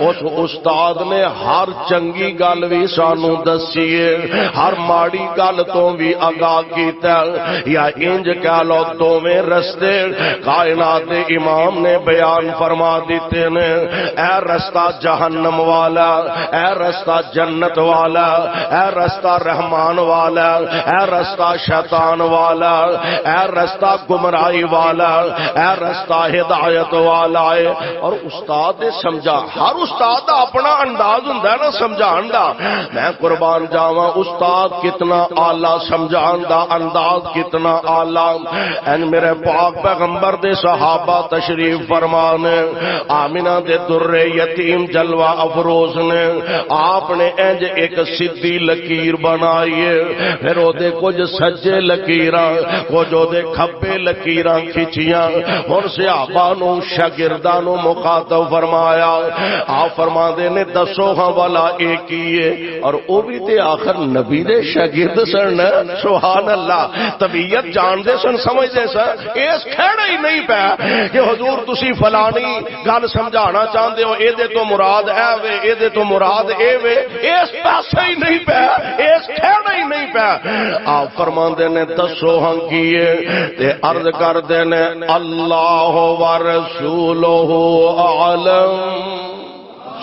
اس استاد نے ہر چنگی گل بھی سانو دسی ہے، ہر ماڑی گل تو بھی آگاہ کیتا ہے، یا انج کہہ لو دوویں رستے کائنات دے امام نے بیان فرما دیتے نے، اے رستہ جہنم والا، اے رستہ جنت والا، اے رستہ رحمان والا، اے رستہ شیطان والا، اے رستہ گمراہی والا، اے رستہ ہدایت والا ہے۔ اور استاد نے سمجھا، ہر استاد دا اپنا انداز ہوندا ہے نا سمجھان دا، میں قربان جاواں استاد کتنا اعلی سمجھان دا انداز کتنا اعلی۔ این میرے پاک پیغمبر دے صحابہ تشریف فرمانے، آمینہ دے در یتیم جلوہ افروز نے آپ نے انج ایک سیدھی لکیر بنائیے، پھر او دے کچھ سجے لکیراں کچھ او دے کھبے لکیراں کھچیاں، ہن صحابہ نو شاگرداں نو مخاطب فرمایا، آپ فرماندے نے دسو ہاں والا ایک ہی ہے، اور او بھی تے آخر نبی دے شاگرد سن، سبحان اللہ، طبیعت جان دے سن سمجھ دے سن، اس کھڑا ہی نہیں پیا کہ حضور تسی فلانی گل سمجھانا چاہندے ہو، اے دے تو مراد اے وے، اے دے تو مراد اے وے، اس پاسے ہی نہیں پیا، اس کھڑا ہی نہیں پیا۔ آپ فرماندے نے دسو ہاں کیے، تے عرض کردے نے اللہ و رسولہ اعلم،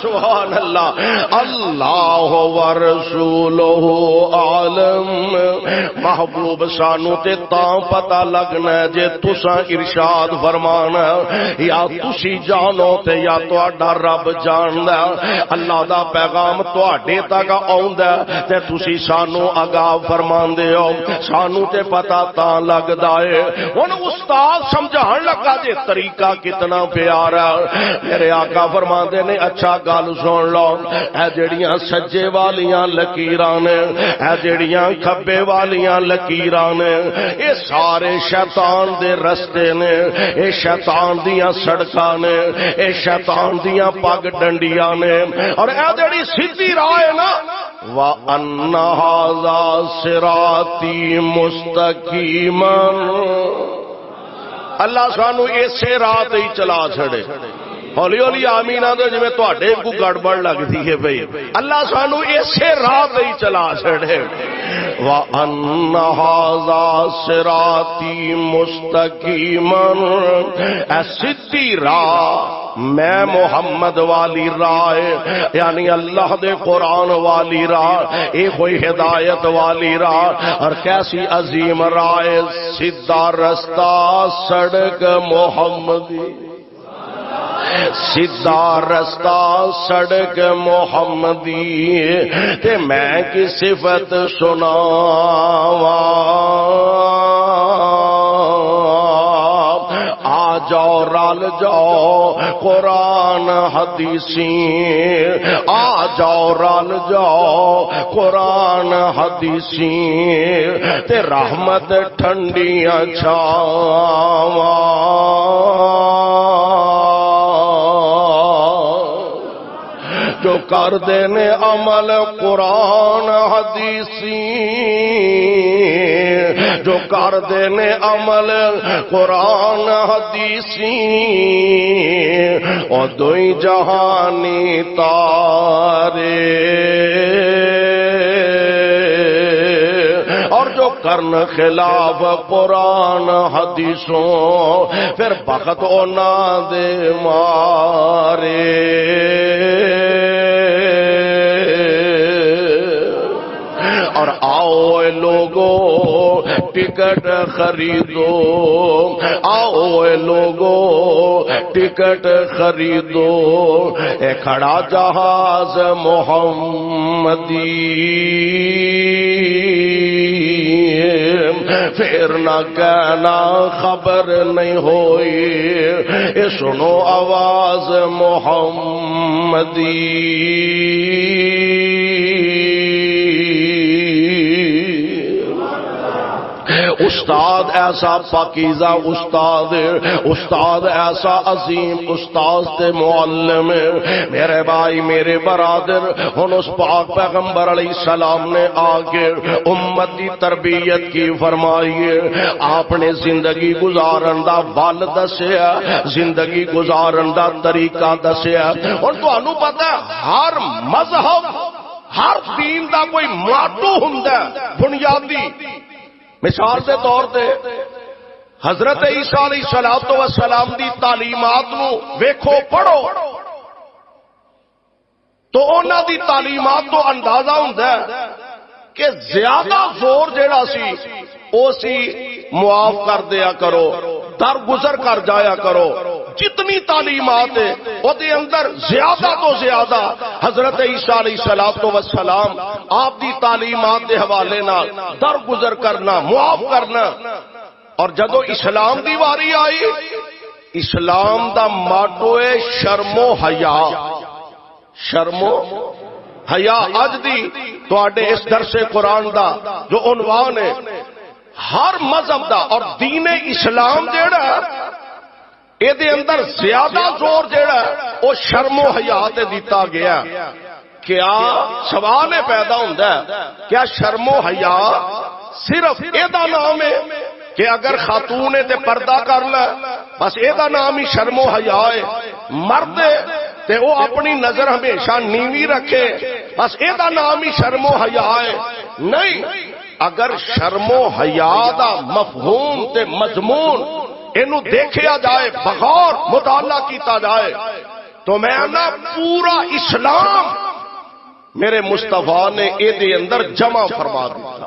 سبحان اللہ، اللہ و رسولہ عالم، محبوب سانو تے تاں پتہ لگنا جے تساں ارشاد فرمانا، یا تسی جانو تے یا تہاڈا رب جاندا، اللہ دا پیغام تہاڈے تک آوندا تے تسی سانو آگاہ فرماندے ہو، سانو تے پتہ تاں لگدا ہے۔ ہن استاد سمجھان لگا جے طریقہ کتنا پیارا، میرے آقا فرماندے نے اچھا گل سن لو، اے جڑیاں سجے والیاں لکیراں نے، اے جڑیاں کھبے والیاں لکیراں نے، اے سارے شیطان دے رستے نے، اے شیطان دیاں سڑکاں نے، اے شیطان دیاں پگ ڈنڈیاں نے، اور اے جڑی سیدھی راہ ہے نا، وَأَنَّ هَذَا صِرَاطِي مُسْتَقِيمًا، اللہ سانو اسے راہ تے ہی چلا چھڑے۔ ہولی ہولی آمین آدھے جی میں تو آڈے کو گڑبڑ لگ دی ہے بھئی، اللہ سانو اسے راہ تے ہی چلا چھڑے۔ وَأَنَّ هَذَا صِرَاطِي مُسْتَقِيمًا، اے سیدھی راہ میں محمد والی راہ، یعنی اللہ دے قرآن والی راہ، ایک کوئی ہدایت والی راہ، اور کیسی عظیم راہ، سیدھا رستہ سڑک محمدی، سیدھا رستہ سڑک محمدی، تے میں کی صفت سناواں، آ جاؤ رل جاؤ قرآن حدیثیں، آ جاؤ رل جاؤ قرآن حدیثیں، تے رحمت ٹھنڈیاں چھاواں، جو کر دینے عمل قرآن حدیثیں، جو کر دینے عمل قرآن حدیثیں، اور دوئی جہانی تارے، اور جو کرن خلاف قرآن حدیثوں، پھر بخت اونا دے مارے۔ اور آؤ اے لوگو ٹکٹ خریدو، آؤ اے لوگو ٹکٹ خریدو، اے کھڑا جہاز محمدی، پھر نہ کہنا خبر نہیں ہوئی، اے سنو آواز محمدی۔ استاد ایسا پاکیزہ استاد، استاد ایسا عظیم استاد تے معلم، میرے بھائی میرے برادر، ہن اس پاک پیغمبر علیہ السلام نے آگے امت کی تربیت کی فرمائیے، آپ نے زندگی گزارن دا ول دسیا، زندگی گزارن دا طریقہ دسیا۔ اور تانوں پتہ ہے ہر مذہب ہر دین دا کوئی ماٹو ہوندا ہے بنیادی۔ مثال کے طور پہ حضرت عیسیٰ علیہ السلام دی تعلیمات نو ویکھو پڑھو تو انہاں دی تعلیمات تو اندازہ ہوندا ہے کہ زیادہ زور جیڑا سی او سی معاف کر دیا کرو، درگزر کر جایا کرو۔ جتنی تعلیمات ہے وہ دے اندر زیادہ تو زیادہ حضرت عیسیٰ علیہ السلام آپ دی تعلیمات دے حوالے نال درگزر کرنا، معاف کرنا۔ اور جدو اسلام دی واری آئی، اسلام دا ماٹو ہے شرم و حیا، شرم و حیا۔ اج دی تواڈے اس درس قرآن دا جو عنوان ہے ہر مذہب دا اور دین اسلام جیڑا اے دے اندر زیادہ زور جیڑا وہ شرم و حیا تے دیتا گیا۔ کیا سوال پیدا ہوندا ہے کیا شرم و حیا صرف اے دا نام ہے کہ اگر خاتون تے پردہ کر لے بس اے دا نام ہی شرم و حیا ہے؟ مرد تے وہ اپنی نظر ہمیشہ نیوی رکھے بس اے دا نام ہی شرم و حیا ہے؟ نہیں، اگر شرم و حیا دا مفہوم تے مضمون اینو دیکھیا جائے، بغور مطالعہ کیتا جائے تو میں نا پورا اسلام میرے مصطفیٰ نے اے دے اندر جمع فرما دیتا۔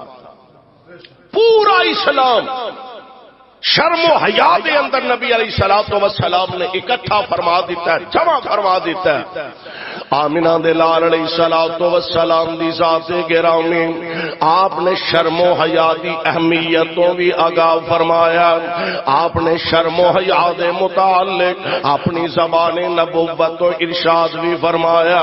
پورا اسلام شرم و حیا دے اندر نبی علیہ السلام نے اکٹھا فرما دیتا ہے، جمع فرما دیتا ہے۔ آمنہ دے لال علیہ السلام دی ذات گرامی آپ نے شرم و حیا دی اہمیتوں بھی آگاہ فرمایا۔ آپ نے شرم و حیا دے متعلق اپنی زبان نبوت و ارشاد بھی فرمایا۔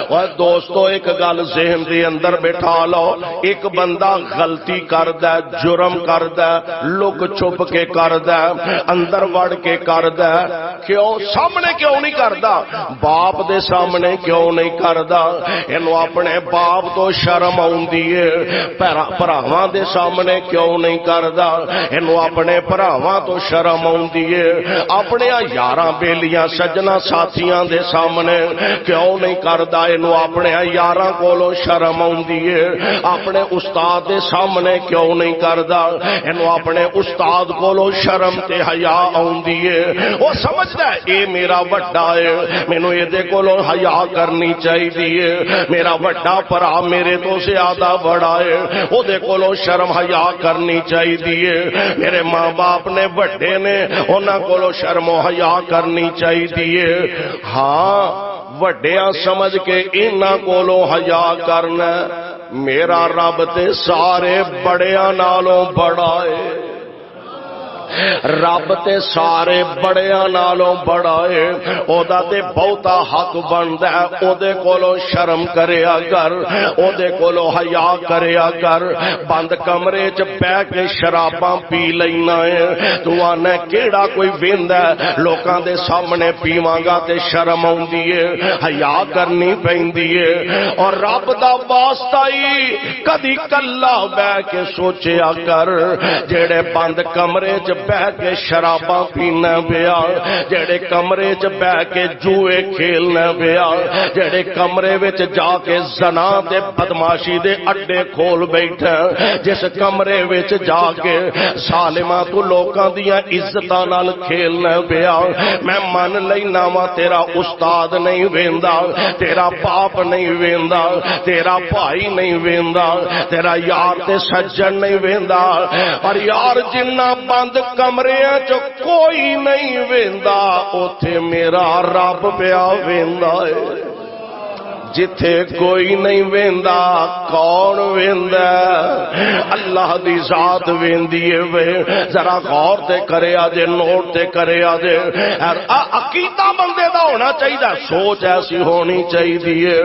اور دوستو ایک گل ذہن دے اندر بٹھا لو، ایک بندہ غلطی کردا ہے، جرم کردا ہے، لک چھپ کے کردا ہے، اندر وڑ کے کردا ہے، کیوں سامنے کیوں نہیں کردا؟ باپ دے سامنے کیوں نہیں کردا؟ اینو اپنے باپ تو شرم آوندی ہے۔ بھراواں دے سامنے کیوں نہیں کردا؟ اینو اپنے بھراواں تو شرم آوندی ہے۔ اپنے یاراں بیلیاں سجنا ساتھیاں دے سامنے کیوں نہیں کردا؟ اینو اپنے یاراں کولوں شرم آوندی ہے۔ اپنے استاد دے سامنے کیوں نہیں کردا؟ اینو اپنے استاد کولوں شرم تے حیا آوندی ہے۔ وہ سمجھدا ہے اے میرا وڈا ہے، مینوں اے دے کولوں حیا کرنی چاہیے، میرا وڈا بھرا میرے تو زیادہ بڑا ہے، او دے کولوں شرم حیا کرنی چاہیے۔ میرے ماں باپ نے وڈے نے، انہاں کولوں شرم و حیا کرنی چاہیے۔ ہاں وڈیاں سمجھ کے انہاں کولوں حیا کرنا، میرا رب تے سارے بڑیاں نالوں بڑا ہے، رب تے سارے بڑیاں نالوں بڑا ہے، او دا تے بہتا حق بندا ہے، او دے کولوں شرم کریا کر، او دے کولوں حیا کریا کر۔ بند کمرے چ بیٹھ کے شراباں پی لینا ہے، تو آنا کیڑا کوئی ویندا ہے لوکاں دے سامنے پیواں گا تے شرم آوندی ہے، حیا کرنی پیندی ہے۔ اور رب دا واسطہ ہی کدی کلا بیٹھ کے سوچیا کر، جڑے بند کمرے چ بہ کے شراباں پینا پیا، جڑے کمرے چ بہ کے جوئے کھیلنا پیا، جڑے کمرے وچ جا کے زنا تے بدماشی دے اڈے کھول بیٹھا، جس کمرے وچ جا کے ظالماں تو لوکاں دیاں عزتاں نال کھیلنا پیا۔ میں من لینا وا تیرا استاد نہیں ویندا، تیرا باپ نہیں ویندا، تیرا بھائی نہیں ویندا، تیرا یار تے سجن نہیں ویندا، پر یار جنہ بند کمرے چ کوئی نہیں ویندا، اوتھے میرا رب پیا ویندا ہے۔ جتھے کوئی نہیں ویندا کون ویندا؟ اللہ دی ذات ویندی ہے۔ ذرا غور تے کرے آجے، نوٹ تے کرے آجے، عقیدہ بندے دا ہونا چاہیے، سوچ ایسی ہونی چاہیے۔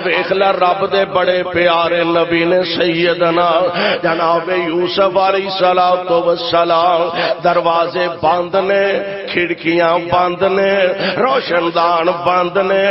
ویکھ لے رب دے بڑے پیارے نبی نے سیدنا جناب یوسف علیہ السلام، دروازے بند نے، کھڑکیاں بند نے، روشن دان بند نے،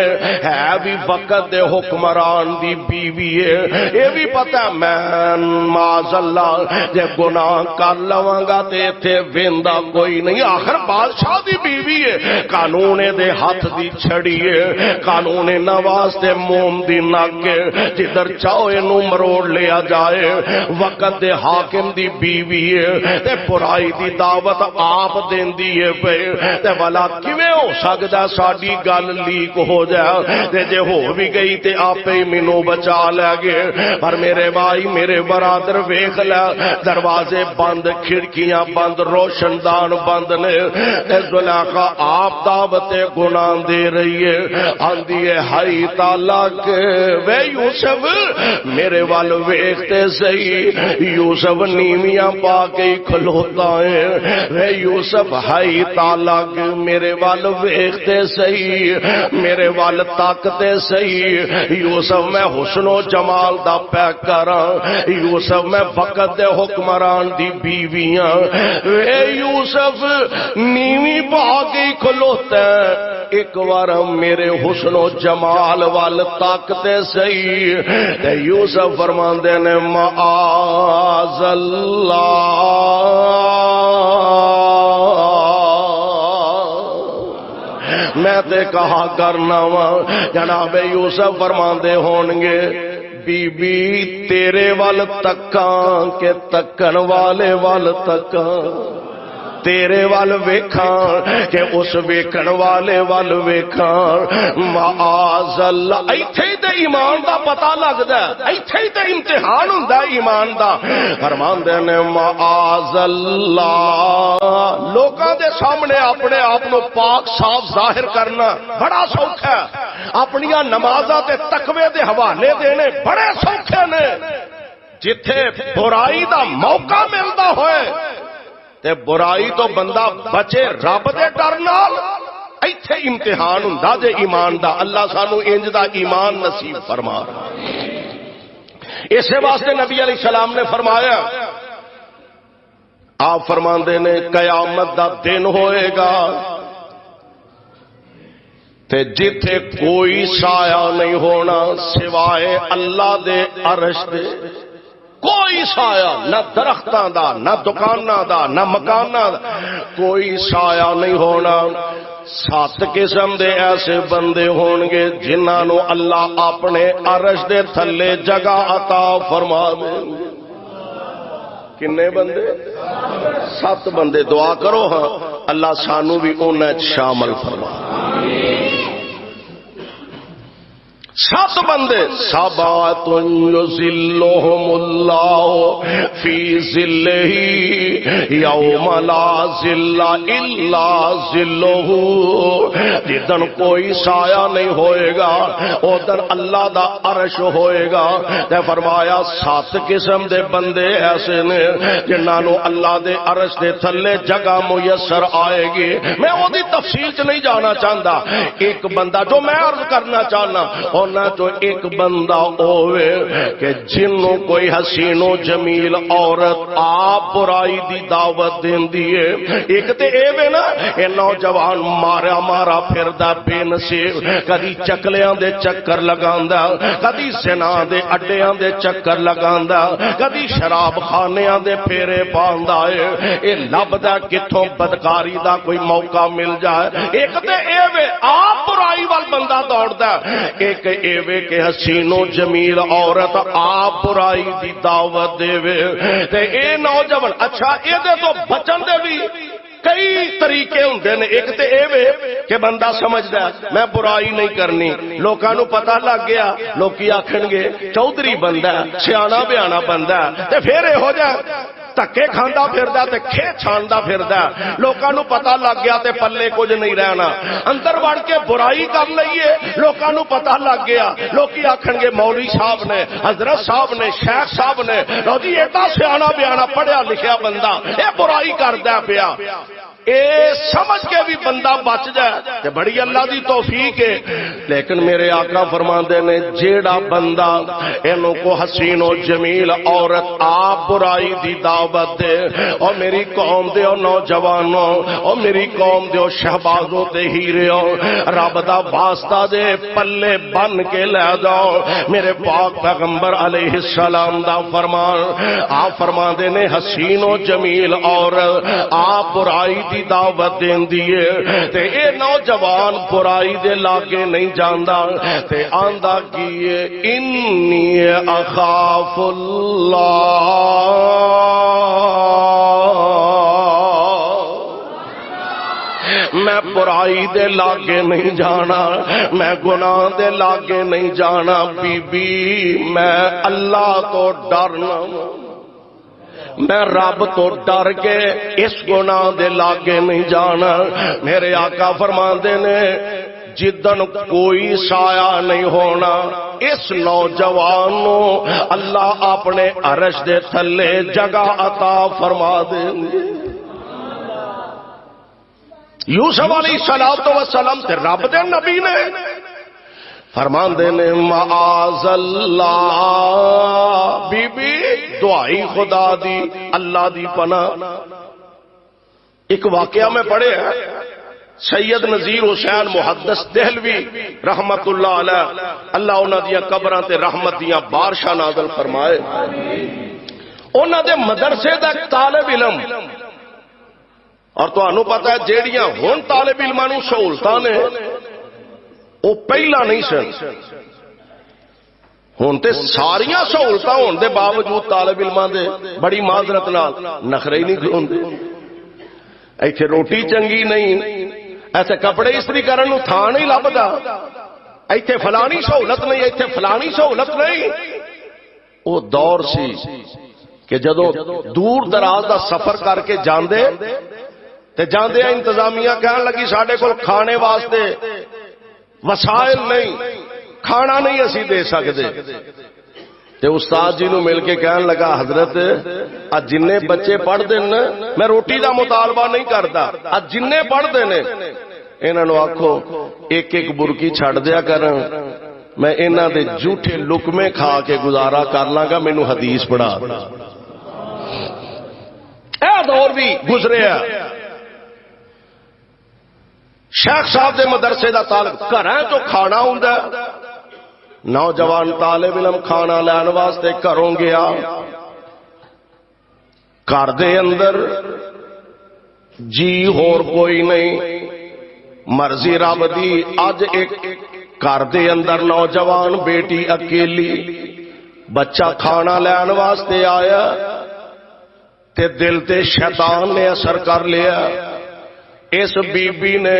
ہے بھی وقت دے حکمران دی بیوی ہے، یہ بھی پتہ میں معاذ اللہ جے گناہ کر لواں گا تے ایتھے ویندا کوئی نہیں، آخر بادشاہ دی بیوی ہے، قانون دے ہاتھ دی چھڑی ہے، قانون نواز تے موم دی ناگے، جدھر چاہو اینو مروڑ لیا جائے، وقت دے حاکم دی بیوی ہے تے برائی دی دعوت آپ دیندی ہے پے، تے والا کیویں ہو سکدا ساڈی گل لیک ہو جائے، تے جے ہو بھی گئی تے آپے ہی مینوں بچا لے گے۔ پر میرے بھائی میرے برادر ویکھ لے، دروازے بند، کھڑکیاں بند، روشن دان بند نے، تے زلیخا آپ دعوت گناہ دے رہی ہے، آندی ہے ہائی طلاق وے یوسف میرے وال ویکھتے صحیح، یوسف نیویاں پا کے کھلوتا ہے، وے یوسف ہائی طلاق میرے وال ویکھتے صحیح، میرے وال تاکتے صحیح، یوسف میں حسن و جمال دا پیک کراں، یوسف میں وقت دے حکمران دی بیویاں، وے یوسف نیوی پا کے کھلوتا ہے، ایک بار میرے حسن و جمال وال طاقتے صحیح، تے یوسف فرماندے نے معاذ اللہ، میں تے کہا کرنا وا جناب یوسف فرماندے ہونگے بی بی تیرے وال تکاں کہ تکن والے وال تکاں، تیرے وال ویکھاں کہ اس ویکھن والے وال ویکھاں، معاذ اللہ۔ ایتھے ہی تے ایمان دا پتہ لگدا ہے، ایتھے ہی تے امتحان ہوندا ہے ایمان دا۔ فرماندے نے معاذ اللہ، لوکاں دے سامنے اپنے آپ نو پاک صاف ظاہر کرنا بڑا سوکھا ہے، اپنیاں نمازاں تے تقوی دے حوالے دینے بڑے سوکھے نے، جتھے برائی دا موقع ملدا ہوئے تے برائی تو بندہ بچے رب دے ڈر نال، ایتھے امتحان ہوندا جے ایمان دا۔ اللہ سانو انج دا ایمان نصیب فرما۔ اسے واسطے نبی علیہ السلام نے فرمایا، آپ فرماندے نے قیامت دا دن ہوئے گا تے جتھے کوئی سایہ نہیں ہونا سوائے اللہ دے عرش دے، کوئی سایہ، نہ درختاں دا، نہ دکاناں دا، نہ مکاناں دا، کوئی سایہ نہیں ہونا۔ 7 قسم دے ایسے بندے ہونگے جنہاں نو اللہ اپنے عرش دے تھلے جگہ عطا فرما دیں گے۔ کنے بندے؟ 7 بندے۔ دعا کرو ہاں اللہ سانو بھی انہیں شامل فرما۔ 7 بندے، سبعۃ یظلھم اللہ فی ظلہ یوم لا ظل الا ظلہ، جدن کوئی سایہ نہیں ہوئے گا ادھر اللہ دا عرش ہوئے گا۔ تے فرمایا 7 قسم دے بندے ایسے نے جنہاں نو اللہ دے عرش دے تھلے جگہ میسر آئے گی۔ میں وہ دی تفصیل چ نہیں جانا چاہتا، ایک بندہ جو میں عرض کرنا چاہنا نہ تو ایک بندہ ہوئے کہ جنوں کوئی حسین و جمیل عورت آپ برائی دی دعوت دین دیئے، ایک تے اے وے نا اے نوجوان مارا مارا پھردا بے نصیب، کدی چکلیاں دے چکر لگاندا، کدی زنا دے اڈیاں دے چکر لگاندا، کدی شراب خانیاں دے پھیرے پاندا ہے، اے لبدا کتھوں بدکاری دا کوئی موقع مل جائے۔ ایک تے اے وے آپ برائی وال بندہ دوڑدا، ایک اے وے کہ حسین و جمیل عورت آپ برائی دی دعوت دے وے تے اے نوجوان۔ اچھا اے دے تو بچن دے بھی کئی طریقے ہوندے نے۔ ایک تے اے وے کہ بندہ سمجھدا میں برائی نہیں کرنی، لوکاں نو پتہ لگ گیا، لوکی آکھن گے چودھری بندہ سیاںا بیانا بندہ، تے پھر اے ہو جا ਧੱਕੇ ਖਾਂਦਾ ਫਿਰਦਾ ਤੇ ਖੇ ਛਾਣਦਾ ਫਿਰਦਾ, ਲੋਕਾਂ ਨੂੰ ਪਤਾ ਲੱਗ ਗਿਆ ਤੇ ਪੱਲੇ ਕੁਝ ਨਹੀਂ ਰਹਿਣਾ। ਅੰਦਰ ਵੜ ਕੇ ਬੁਰਾਈ ਕਰ ਲਈਏ, ਲੋਕਾਂ ਨੂੰ ਪਤਾ ਲੱਗ ਗਿਆ, ਲੋਕੀ ਆਖਣਗੇ ਮੌਲਵੀ ਸਾਹਿਬ ਨੇ, ਹਜ਼ਰਤ ਸਾਹਿਬ ਨੇ, ਸ਼ੇਖ ਸਾਹਿਬ ਨੇ, ਲਓ ਜੀ ਐਡਾ ਸਿਆਣਾ ਬਿਆਣਾ ਪੜਿਆ ਲਿਖਿਆ ਬੰਦਾ ਇਹ ਬੁਰਾਈ کردا پیا. اے سمجھ کے بھی بندہ بچ جائے تے بڑی اللہ دی توفیق ہے. لیکن میرے آقا فرماندے نے جیڑا بندہ اینو کو حسین و جمیل عورت آپ برائی دی دعوت دے، اور میری قوم دے اور نوجوانوں اور میری قوم دے اور شہبازوں تے ہیرےوں رب دا واسطہ دے پلے بن کے لے جاؤ. میرے پاک پیغمبر علیہ السلام دا فرمان، آپ فرماندے نے حسین و جمیل عورت آپ برائی دی دعوت دین دیے تے اے نوجوان برائی دے لاگے نہیں جاندا تے آندا کیے انی اخاف اللہ، میں برائی دے لاگے نہیں جانا، میں گناہ دے لاگے نہیں جانا، بی بی میں اللہ تو ڈرنا، میں رب تو ڈر کے اس گناہ دے لاگے نہیں جانا. میرے آقا فرماندے نے جدن کوئی سایہ نہیں ہونا اس نوجوان نو اللہ اپنے عرش دے تھلے جگہ عطا فرما دیں گے. یوسف علیہ السلام تے رب دے نبی نے فرماندے نے معاذ اللہ، بی بی دعائی خدا دی اللہ دی پناہ. ایک واقعہ میں پڑھے ہیں، سید نذیر حسین محدث دہلوی رحمت اللہ علیہ، اللہ انہاں دیاں قبراں تے رحمت دیاں بارشاں نازل فرمائے. انہاں دے مدرسے دا ایک طالب علم، اور تانوں پتہ ہے جیڑیاں ہن طالب علماں نوں سہولتاں نے وہ پہلا نہیں سن، ہوں تے ساریاں سہولتاں ہون دے باوجود طالب علماں دے بڑی معذرت نال نخرے ہی نہیں کھلوندے. ایتھے روٹی چنگی نہیں، ایسے کپڑے استری کرن نوں تھاں نہیں لبدا، ایتھے فلانی سہولت نہیں، ایتھے فلانی سہولت نہیں. وہ دور سی کہ جدوں دور دراز دا سفر کر کے جاندے تے جاندے انتظامیہ کہن لگی ساڈے کول کھانے واسطے وسائل نہیں، کھانا نہیں اسی دے سکتے. تے استاد جی نو مل کے کہن لگا حضرت آج جننے بچے پڑھ دے نا، میں روٹی دا مطالبہ نہیں کرتا، آج جننے پڑھ دے نے انہاں نو آکھو ایک ایک برکی چھڑ دیا کرن، میں انہاں دے جھوٹے لقمے کھا کے گزارا کر لاں گا، مینوں حدیث پڑھا. اے دور بھی گزرے ہے. شیخ صاحب دے مدرسے دا طالب گھراں تو کھانا ہوندا، نوجوان طالب علم کھانا لین واسطے گھروں گیا، گھر دے اندر جی ہور کوئی نہیں، مرضی رب دی. اج ایک گھر دے اندر نوجوان بیٹی اکیلی، بچہ کھانا لین واسطے آیا تے دل تے شیطان نے اثر کر لیا. اس بی بی نے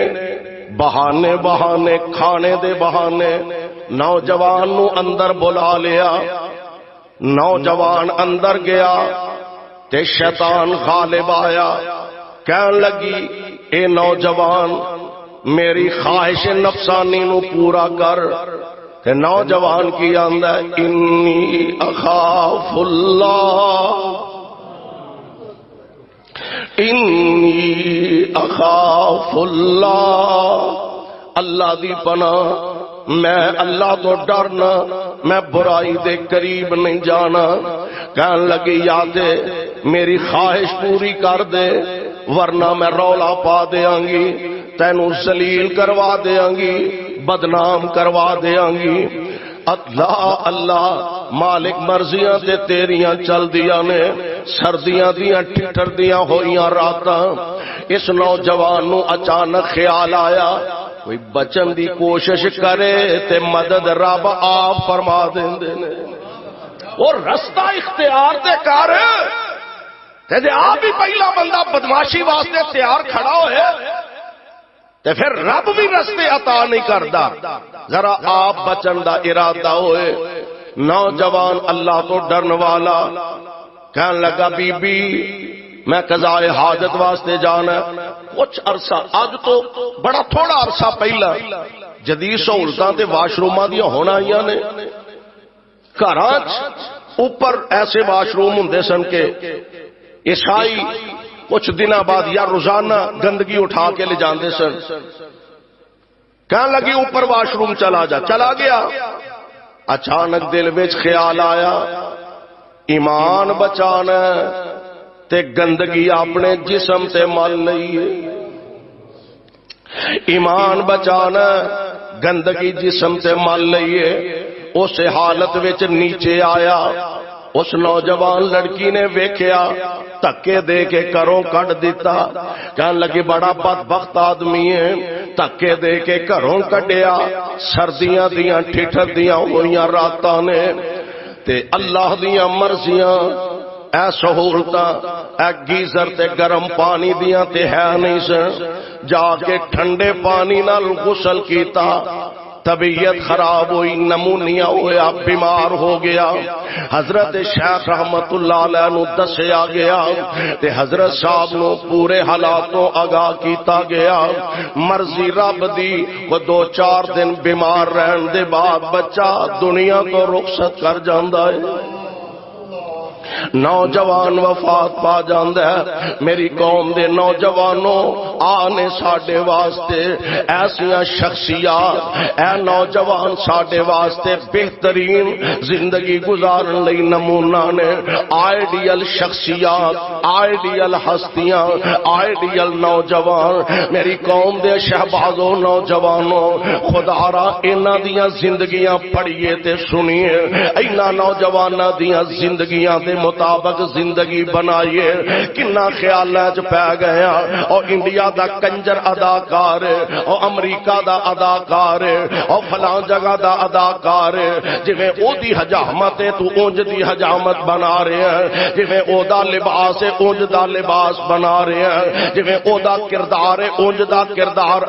بہانے بہانے کھانے دے بہانے نوجوان نو اندر بلا لیا. نوجوان اندر گیا تے شیطان غالب آیا، کہن لگی اے نوجوان میری خواہش نفسانی نو پورا کر. تے نوجوان کی آندا ہے انی اخاف اللہ، انی اخاف اللہ، اللہ دی پناہ، میں اللہ تو ڈرنا، میں برائی دے قریب نہیں جانا. کہن لگی یا دے میری خواہش پوری کر دے ورنہ میں رولا پا دیاں گی، تینوں ذلیل کروا دیاں گی، بدنام کروا دیاں گی. اللہ اللہ مالک مرضیاں تے تیریاں چل دیاں نے، سردیاں دیاں ٹھٹر دیاں ہوئیاں راتاں. اس نوجوان نو اچانک خیال آیا کوئی بچن دی کوشش کرے تے مدد رب آپ فرما دیندے نے. اور رستہ اختیار تے کر تے جے آپ ہی پہلا بندہ بدماشی واسطے تیار کھڑا ہوئے تے پھر رب بھی رستے عطا نہیں کردا. ذرا آپ بچن دا ارادہ ہوئے. نوجوان اللہ تو ڈرن والا کہنے لگا بی بی میں قضائے حاجت واسطے جانا ہے. کچھ عرصہ اج تو بڑا تھوڑا عرصہ پہلا جدید سہولتاں تے واش روماں دیا ہونا آئیاں نے. گھراں اوپر ایسے واش روم ہوندے سن کے عیسائی کچھ دنوں بعد یا روزانہ گندگی اٹھا کے لے جاندے سن. کہنے لگی اوپر واش روم چلا جا. چلا گیا. اچانک دل وچ خیال آیا ایمان بچانا تے گندگی اپنے جسم تے مل لئیے. ایمان بچانا گندگی جسم تے مل لئیے. اس حالت وچ نیچے آیا. اس نوجوان لڑکی نے ویکھیا دھکے دے کے گھروں کڈ دیتا. کہنے لگی بڑا بدبخت آدمی ہے. دھکے دے کے گھروں کڈیا. سردیاں دیاں ٹھٹھ دیاں ہوئیاں راتاں نے تے اللہ دیاں مرضیاں اے سہولتاں اے گیزر تے گرم پانی دیاں تے ہے نہیں سن. جا کے ٹھنڈے پانی نال غسل کیتا. طبیعت خراب ہوئی نمونیا ہوا بیمار ہو گیا. حضرت شیخ رحمت اللہ علیہ نو دسیا گیا تے حضرت صاحب نو پورے حالاتوں آگاہ کیتا گیا. مرضی رب دی وہ 2-4 دن بیمار رہن دے بعد بچہ دنیا کو رخصت کر جاندا ہے. نوجوان وفات پا جاندا ہے. میری قوم دے نوجوانوں آنے ساڈے واسطے ایسیاں شخصیات اے نوجوان ساڈے واسطے بہترین زندگی گزارن لئی نمونہ نے. آئیڈیل شخصیات آئیڈیل ہستیاں آئیڈیل نوجوان. میری قوم دے شہبازوں نوجوانوں خدا را انہاں دیاں زندگیاں پڑھیے تے سنیے. انہاں نوجواناں دیاں زندگیاں دے مطابق زندگی بنائیے. کنا خیالاں چ پی گئے اور انڈیا دا کنجر اداکار اور امریکہ دا اداکار اور فلاں جگہ دا اداکار جویں او دی حجامت ہے تو اونج دی حجامت بنا رہے ہیں. جویں او دا لباس ہے اونج دا لباس بنا رہے ہیں. جویں او دا کردار ہے اونج دا کردار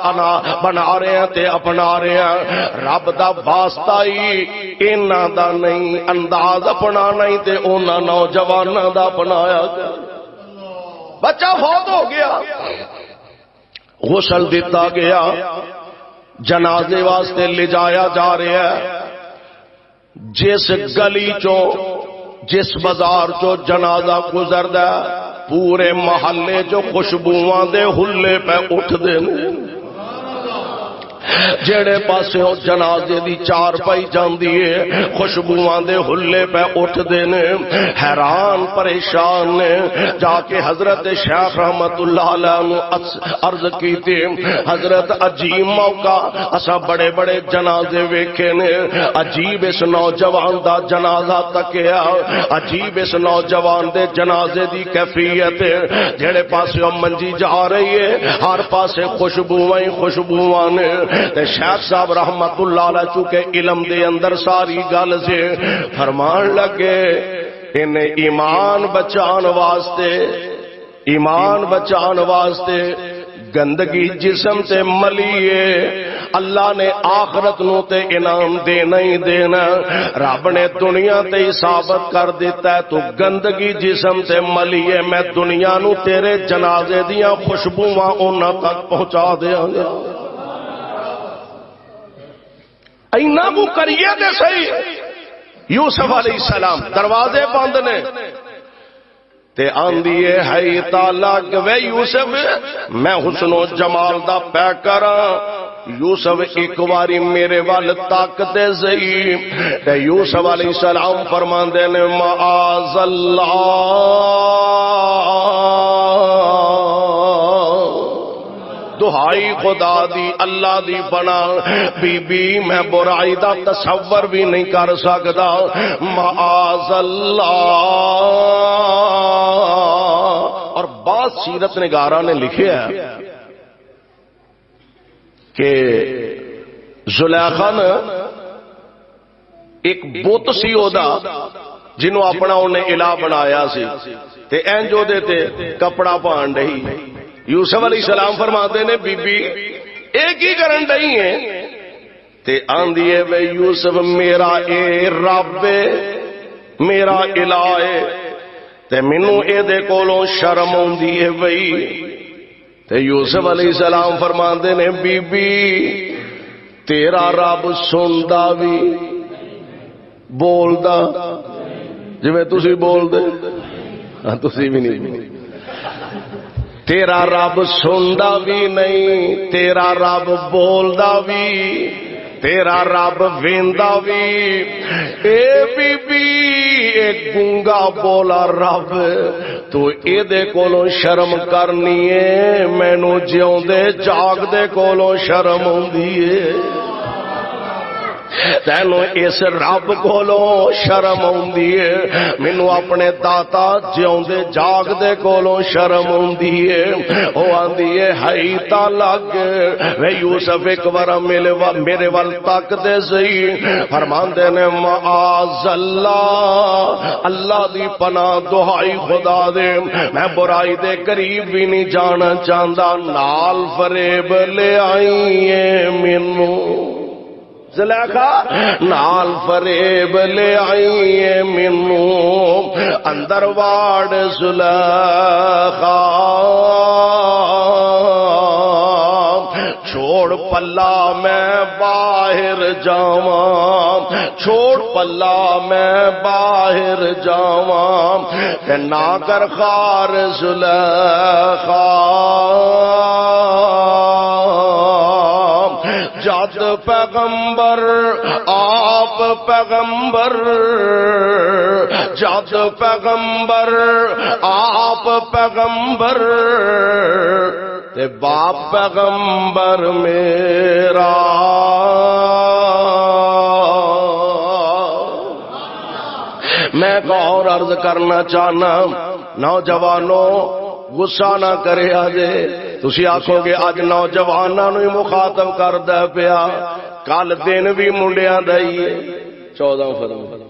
بنا رہے ہیں تے اپنا رہے ہیں. رب دا واسطہ ہی انہاں دا نہیں انداز اپنا نہیں تے انہاں نوجواناں دا اپنایا. بچہ فوت ہو گیا. غسل دیتا گیا. جنازے واسطے لے جایا جا رہا ہے. جس گلی چوں جس بازار چوں جنازہ گزردا پورے محلے چوں خوشبوواں دے ہلے پہ اٹھدے نے. جڑے پاسے او جنازے دی چار پائی جاندی ہے خوشبوواں دے ہلے پہ اٹھدے نے. حیران پریشان نے. جا کے حضرت شیخ رحمت اللہ علیہ نو عرض کیتی حضرت عجیب موقع اسا بڑے بڑے جنازے ویکھے نے. عجیب اس نوجوان دا جنازہ تکیا. عجیب اس نوجوان دے جنازے دی کیفیت. جڑے پاسے او منجی جا رہی ہے ہر پاسے خوشبوواں ہی خوشبوواں نے. شیخ صاحب رحمت اللہ علیہ چونکہ علم دے اندر ساری گل سے فرمان لگے انہیں ایمان بچان واسطے گندگی جسم تے ملیے. اللہ نے آخرت نو تے انعام دینا ہی دینا. رب نے دنیا تے ہی ثابت کر دیتا ہے تو گندگی جسم تے ملیے میں دنیا نو تیرے جنازے دیاں خوشبوواں انہاں تک پہنچا دیاں گا. اینا کو کریے دے صحیح. یوسف علیہ السلام دروازے بند نے تے آندیے ہے تالا گوے یوسف میں حسن و جمال دا پیکر. یوسف ایک واری میرے وال طاقت زئی. تے یوسف علیہ السلام فرماندے نے معاذ اللہ دہائی خدا دی اللہ دی بنا بی بی میں برائی دا تصور بھی نہیں کر سکتا. معاذ اللہ. اور بعض سیرت نگاراں نے لکھے ہے کہ زلیخا نے ایک بت سی اودا جنہوں اپنا انہیں الہ بنایا سی تے اینجو دے تے کپڑا پان رہی. یوسف علیہ السلام فرماتے نے بی بی ایک ہی کرن نہیں ہے تے آندھی ہے وے یوسف میرا اے رب میرا الہ ہے تے مینوں اے دے کولوں شرم اوندی ہے بھئی تے یوسف علیہ السلام فرماندے نے بی بی تیرا رب سندا بھی بولدا جویں تسی بول دے ہاں تسی بھی نہیں تیرا رب سندا بھی نہیں تیرا رب بولدا بھی تیرا رب ویندا بھی اے بی بی ایک گونگا بولا رب تو اے دے کولوں شرم کرنی ہے مینوں جیوندے جاگ دے کولوں شرم ہوندی ہے تینوں اس رب کولوں شرم اوندی ہے مینوں اپنے داتا جیوندے جاگ دے کولوں شرم اوندی ہے او آندی ہے ہئی تا لگ وے یوسف ایک بار میرے ول تک دے صحیح فرماندے نے معاذ اللہ اللہ دی پناہ دہائی خدا دے میں برائی دے قریب بھی نہیں جانا چاہندا نال فریب لے آئی ہے مینوں زلیخا نال فریب لے آئی ہے مینوں اندر واڑ زلیخا چھوڑ پلا میں باہر جاواں چھوڑ پلا میں باہر جاواں تے نہ کر خار زلیخا جد پیغمبر آپ پیغمبر جد پیغمبر آپ پیغمبر تے باپ پیغمبر میرا میں ایک اور عرض کرنا چاہنا نوجوانوں غصہ نہ کرے آجے تسی آکھو گے اج نوجواناں نوں مخاطب کردا پیا کل دن بھی منڈیاں دا ہی ہے 14 فروری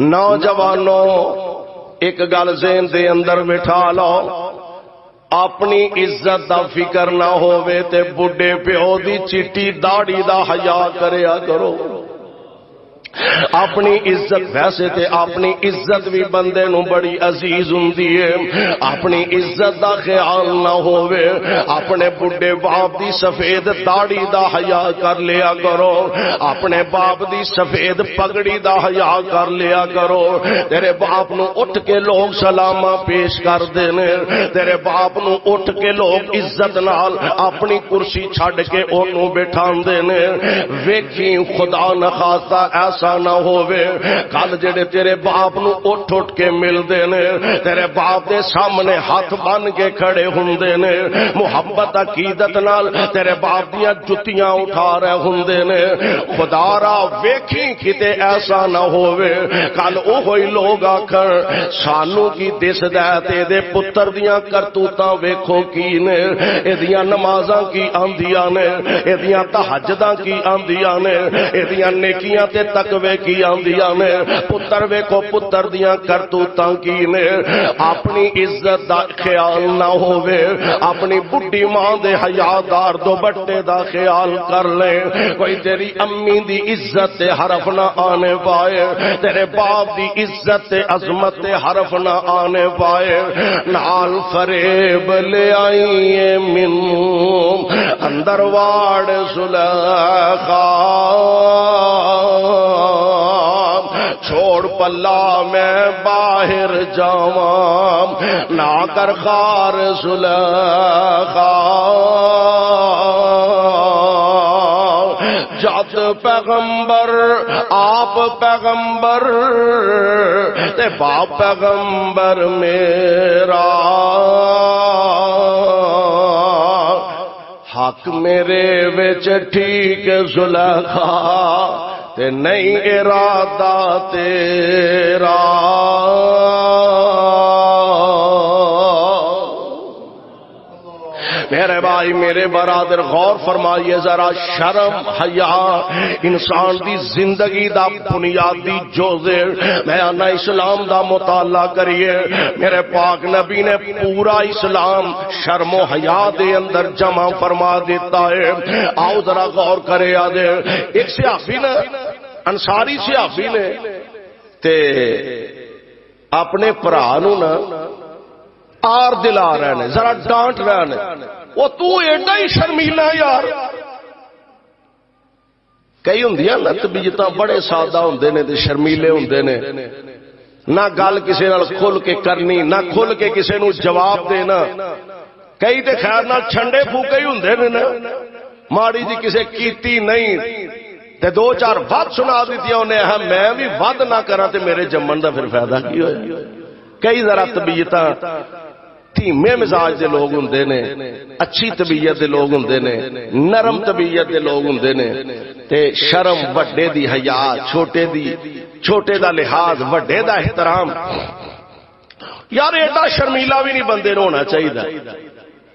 نوجوانوں ایک گل ذہن دے اندر بٹھا لو اپنی عزت دا فکر نہ ہووے تے بڈھے پیو دی چٹی داڑھی دا حیا کریا کرو اپنی عزت ویسے تے اپنی عزت بھی بندے نو بڑی عزیز ہوندی ہے اپنی عزت دا خیال نہ ہووے اپنے بڈھے باپ دی سفید داڑھی دا حیا کر لیا کرو اپنے باپ دی سفید پگڑی دا حیا کر لیا کرو تیرے باپ نو اٹھ کے لوگ سلاماں پیش کر دینے تیرے باپ نو اٹھ کے لوگ عزت نال اپنی کرسی چھڈ کے اونوں بٹھان دینے ویکھی خدا نخواستہ ایسا نہ ہووے کل جڑے تیرے باپ نو اٹھ اٹھ کے ملدے نے تیرے باپ دے سامنے ہاتھ بن کے کھڑے ہوندے نے محبت عقیدت نال تیرے باپ دیاں جتیاں اٹھا رہے ہوندے نے خدا را ویکھی کتے ایسا نہ ہووے کل اوہی لوگ آکھن سانو کی دسدا تے دے پتر دیاں کرتوتاں ویکھو کی نے ایدیاں نمازاں کی آندیاں نے ایدیاں تہجداں کی آندیاں نے ایدیاں نیکیاں تے تقوی کی آندیاں نے پتر ویکھو پتر دیاں کرتوتاں کی نے اپنی عزت دا خیال نہ ہووے اپنی بڈھی ماں دے حیادار دوپٹے دا خیال کر لے کوئی تیری امی دی عزت تے حرف نہ آنے پائے تیرے باپ دی عزت تے عظمت تے حرف نہ آنے پائے نال فریب لے آئی ہے مینوں اندر واڑ زلیخا چھوڑ پلا میں باہر جاواں نہ کر خار زلیخا جد پیغمبر آپ پیغمبر تے باپ پیغمبر میرا حق میرے وچ ٹھیک زلیخا تے نہیں ارادہ تیرا میرے بھائی میرے برادر غور فرمائیے ذرا شرم حیا انسان دی زندگی دا بنیادی جوزے میں آنا اسلام دا مطالعہ کریے میرے پاک نبی نے پورا اسلام شرم و حیا دے اندر جمع فرما دیتا ہے آؤ ذرا غور کرے آدھے ایک صحابی نے انصاری صحابی نے تے اپنے بھرا نو نا آر دلا رہے ہیں، ذرا ڈانٹ رہے ہیں، وہ تو ایڈا ہی شرمیلا یار. کئی ہوں نا طبیعت بڑے سادہ ہوں نے تے شرمیلے ہوں نے، نہ گل کسی نال کھل کے کرنی، نہ کھل کے کسی نو جواب دینا. کئی تے خیر نال چھنڈے پھوکے ہی ہوں نے نا، ماڑی جی کسے کیتی نہیں تے دو چار ود سنا دیتی انہیں، میں بھی ود نہ کرا تے میرے جمن دا پھر فائدہ کی ہوئے. کئی ذرا طبیعت دھیمے مزاج دے لوگ ہوں نے، اچھی طبیعت دے لوگ ہوں نے، نرم طبیعت دے لوگ ہوں نے، تے شرم وڈے دی حیا، چھوٹے دا لحاظ، وڈے دا احترام. یار ایڈا شرمیلا بھی نہیں بندے ہونا چاہیے.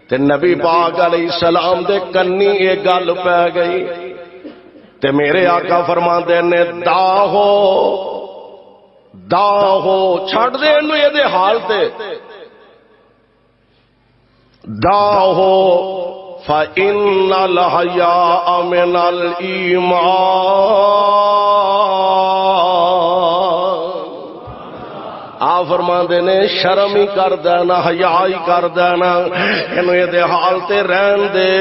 تے نبی پاک علیہ السلام دے کنی یہ گل پی گئی تے میرے آقا فرماندے نے داہو چھڑ دے انہوں یہ دے حال تے، داہو فَإِنَّ الْحَيَاءَ مِنَ الْإِيمَانِ. آپ فرماندے نے شرم ہی کر دینا، حیا ہی کر دینا، انہوں یہ دے حال تے رہن دے.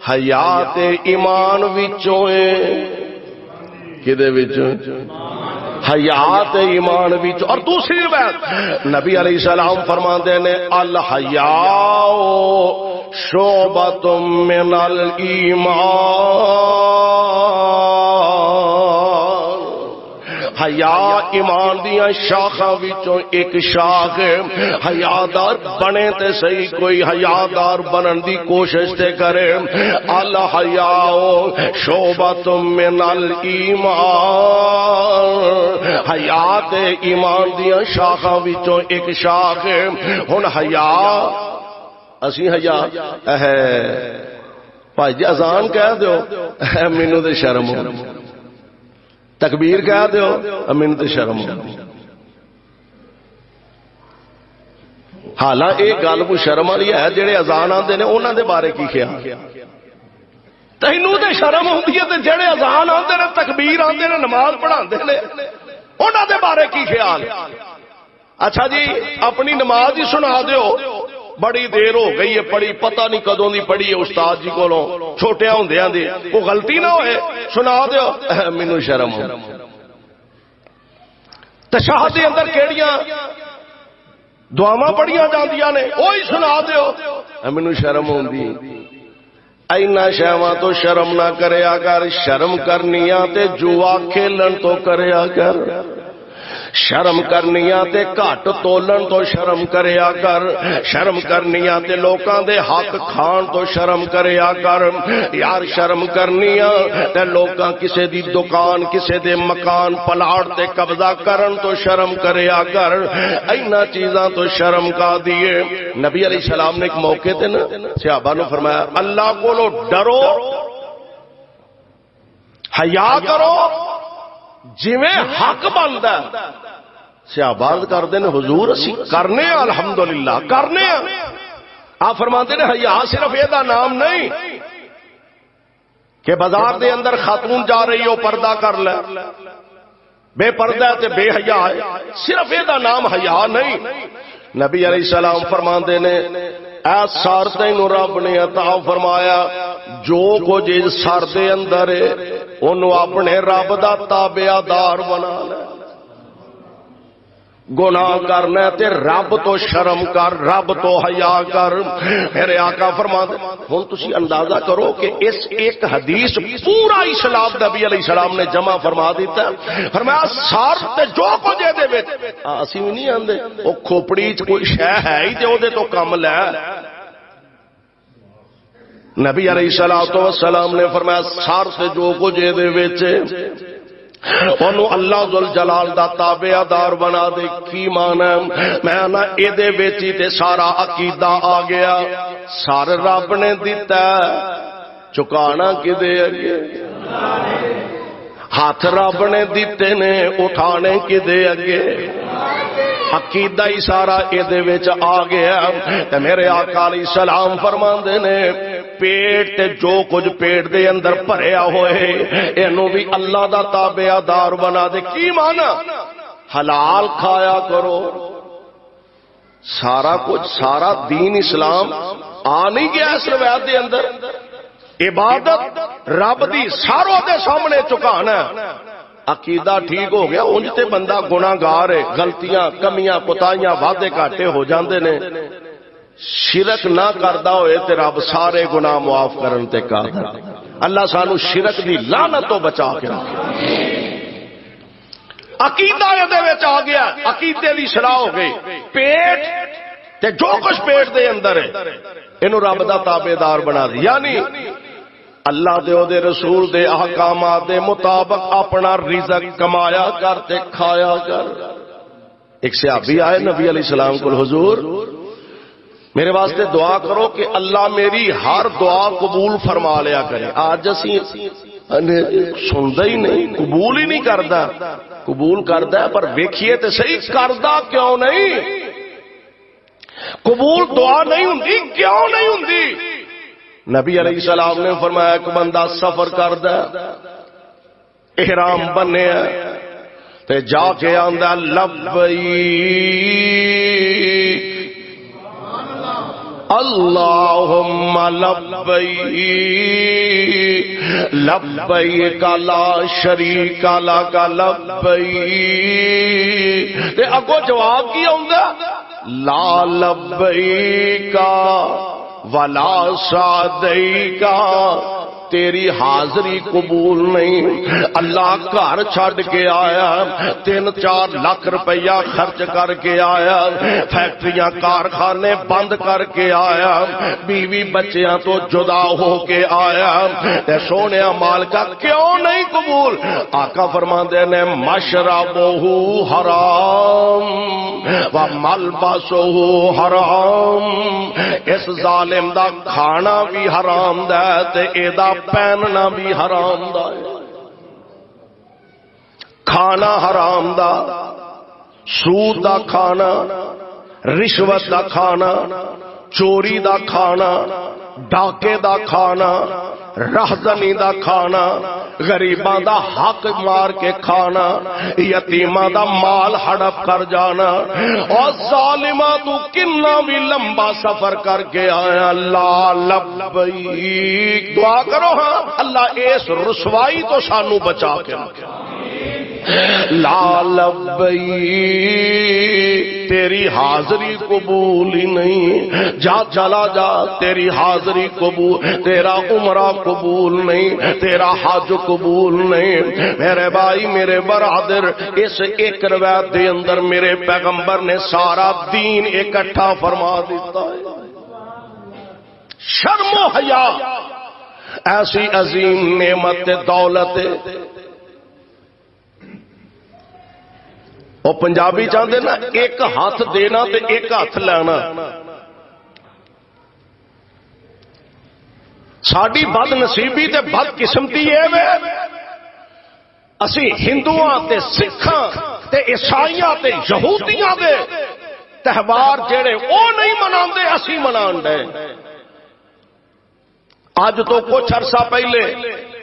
حیا تے ایمان وچوں کدے وچوں؟ حیا تے ایمان وچوں. اور دوسری روایت نبی علیہ السلام فرماندے نے الحیاء شعبۃ من الایمان. حیا ایمان دیاں شاخاں وچوں ایک شاخ ہے. حیادار بنے تے صحیح، کوئی حیادار بنن دی کوشش تے کرے. الحیاء شعبۃ من الایمان. حیا تے ایمان دیاں شاخاں وچوں ایک شاخ ہے. ہن حیا اسی حیا بھائی جی اذان کہہ دیو مینوں تے شرم ہو، تکبیر کہہ دیو مینوں تے شرم ہو. حالانکہ ایک گل کو شرم والی ہے، جڑے اذان آندے نے انہاں دے بارے کی خیال؟ تینوں تے شرم ہوندی ہے تے جڑے اذان آندے نے، تکبیر آندے نے، نماز پڑھاندے نے، انہاں دے بارے کی خیال؟ اچھا جی اپنی نماز ہی سنا دیو، بڑی دیر ہو گئی ہے پڑھی، پتہ نہیں کدوں دی پڑھی ہے استاد جی کولوں، چھوٹیاں ہوندیاں دی کوئی غلطی نہ ہوئے، سنا دیو مینوں شرم ہو. تشہد دے اندر کیڑیاں دعاواں پڑھیاں جاندیاں نے وہی سنا دیو مینوں شرم ہوندی. اینا شہواں تو شرم نہ کریا کر، شرم کرنیاں تے جوا کھیلن تو کریا کر، شرم کرنیاں تے گھٹ تولن تو شرم کریا کر، شرم کرنیاں تے لوکاں دے حق کھان تو شرم کریا کر. یار شرم کرنیاں تے لوکاں کسے دی دکان، کسے دے مکان پلاٹ تے قبضہ کرن تو شرم کریا کر. اینا چیزاں تو شرم کا دیے. نبی علیہ السلام نے ایک موقع تے نا صحابہ نے فرمایا اللہ کولو ڈرو، حیا کرو جویں حق بندا. صحابہ کردے نے حضور اسی کرنے الحمدللہ کرنے. آپ فرماتے نے حیا صرف یہ نام نہیں کہ بازار دے اندر خاتون جا رہی ہو پردہ کر لے، بے پردہ تے بے حیا ہے، صرف یہ نام حیا نہیں. نبی علیہ السلام فرماتے نے اے سار تینوں رب نے عطا فرمایا جو کچھ سر دے اندر ہے انہوں اپنے رب دا تابعدار بنا لے. گناہ کرنا تے رب تو شرم کر، رب تو حیا کر. میرے آقا فرماتے ہن تسی اندازہ کرو کہ اس ایک حدیث پورا اسلام نبی علیہ السلام نے جمع فرما دیتا. فرمایا سار تے جو کچھ دے وچ اسی بھی نہیں آندے او کھوپڑی چ کوئی شے ہے ہی تے او دے تو کم لے. نبی علیہ السلام نے فرمایا سار سے جو کچھ دے وچ انہوں اللہ ذوالجلال دا تابعدار بنا دے. کی مانا میں نا اے دے وچ تے سارا عقیدہ آ گیا. سار رب نے دیتا چکانا کدے اگے، ہاتھ رب نے دیتے نے اٹھانے کدے اگے. عقیدہ ہی سارا اے دے وچ آ گیا. تے میرے آقا علیہ السلام فرماندے نے پیٹ تے جو کچھ پیٹ دے اندر بھریا ہوئے اینو بھی اللہ دا تابعدار بنا دے. کی مانا حلال کھایا کرو. سارا کچھ سارا دین اسلام آ نہیں گیا اس روایت دے اندر. عبادت رب دی ساروں دے سامنے چکانا. عقیدہ ٹھیک ہو گیا انج تے بندہ گناہگار ہے. غلطیاں کمیاں کوتاہیاں وعدے گھاٹے ہو جاندے نے. شرک نہ کردا ہوئے تے رب سارے گناہ معاف کرن تے قادر. اللہ سانو شرک دی لعنت تو بچا کے رکھے. عقیدہ دے وچ آ گیا, عقیدے دی شرح ہو گئی. پیٹ تے جو کچھ پیٹ دے اندر ہے اینو رب دا تابعدار بنا دی. یعنی اللہ دے رسول دے احکامات دے مطابق اپنا رزق کمایا کر تے کھایا کر. ایک صحابی آئے نبی علیہ السلام کو, حضور میرے واسطے دعا کرو کہ اللہ میری ہر دعا قبول فرما لیا کرے. آج اسی سندا ہی نہیں, قبول ہی نہیں کردا. قبول کردا ہے پر ویکھیے تے صحیح کردا کیوں نہیں. قبول دعا نہیں ہوندی, کیوں نہیں ہوندی؟ نبی علیہ السلام نے فرمایا ایک بندہ سفر کردا احرام بنیا تے جا کے آندا لبیک اللہم لبیک لبیک لا شریک لک لبیک. تے اگوں جواب کی آندا لا لبیک ولا سعدیک, تیری حاضری قبول نہیں. اللہ گھر چھڈ کے آیا, 3-4 لاکھ روپیہ خرچ کر کے آیا, فیکٹریاں کارخانے بند کر کے آیا, بیوی بچیاں تو جدا ہو کے آیا, تے سونے مالکا کیوں نہیں قبول؟ آقا فرماندے نے مشربہ حرام و ملبسہ حرام. اس ظالم دا کھانا بھی حرام دا تے ایدا پہننا بھی حرام دا ہے. کھانا حرام دا, سود دا کھانا, رشوت دا کھانا, چوری دا کھانا, ڈاکے دا کھانا, راہزنی دا کھانا, غریباں دا حق مار کے کھانا, یتیماں دا مال ہڑپ کر جانا. اور ظالماں تو کنا بھی لمبا سفر کر کے آیا. اللہ لبیک دعا کرو ہاں اللہ اس رسوائی تو سانو بچا کے رکھے. لا لبیک تیری حاضری قبول ہی نہیں. جا چلا جا تیری حاضری قبول, تیرا عمرہ قبول نہیں, تیرا حج قبول نہیں. میرے بھائی میرے برادر, اس ایک روایت دے اندر میرے پیغمبر نے سارا دین اکٹھا فرما دیتا ہے. شرم و حیا ایسی عظیم نعمت دولت. وہ پنجابی چاہتے نا ایک ہاتھ دینا تے ایک ہاتھ لینا. ساری بد نصیبی تے بد قسمتی ہے اسی ہندوؤں تے سکھاں تے عیسائیاں تے یہودیاں دے تہوار جڑے او نہیں مناندے اسی منان دے. اج تو کچھ عرصہ پہلے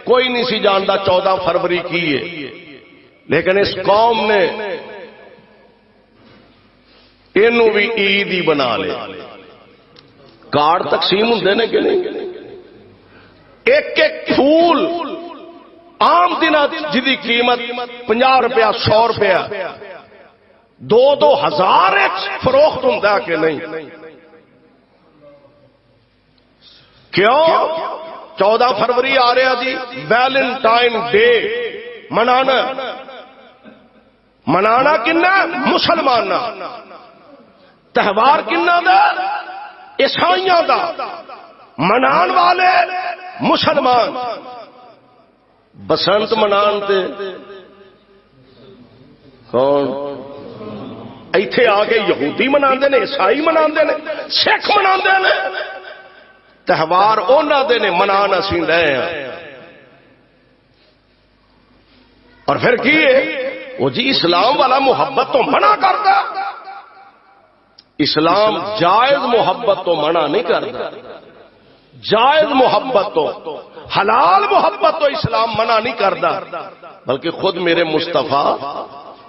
کوئی نہیں سی جاندا 14 فروری کی ہے, لیکن اس قوم نے اینو بھی عید ہی بنا لے. کارڈ تقسیم ہوندے نے کہ نہیں؟ ایک ایک پھول عام دن جدی قیمت 50 روپیہ 100 روپیہ 2-2 ہزار فروخت ہوتا کہ نہیں؟ کیوں 14 فروری آ رہا جی, ویلنٹائن ڈے منانا. منانا کنا مسلمان, تہوار کنا دا عیسائیاں دا, منان والے مسلمان. بسنت منان تے کون ایتھے آ کے یہودی مناندے نے, عیسائی مناندے نے, سکھ مناندے نے. تہوار انہاں دے نے, منان اسی رہے ہیں. اور پھر کی ہے وہ جی اسلام والا محبت تو منع کرتا. اسلام جائز محبت تو منع نہیں کرتا. جائز محبت تو حلال محبت تو اسلام منع نہیں کرتا, بلکہ خود میرے مصطفیٰ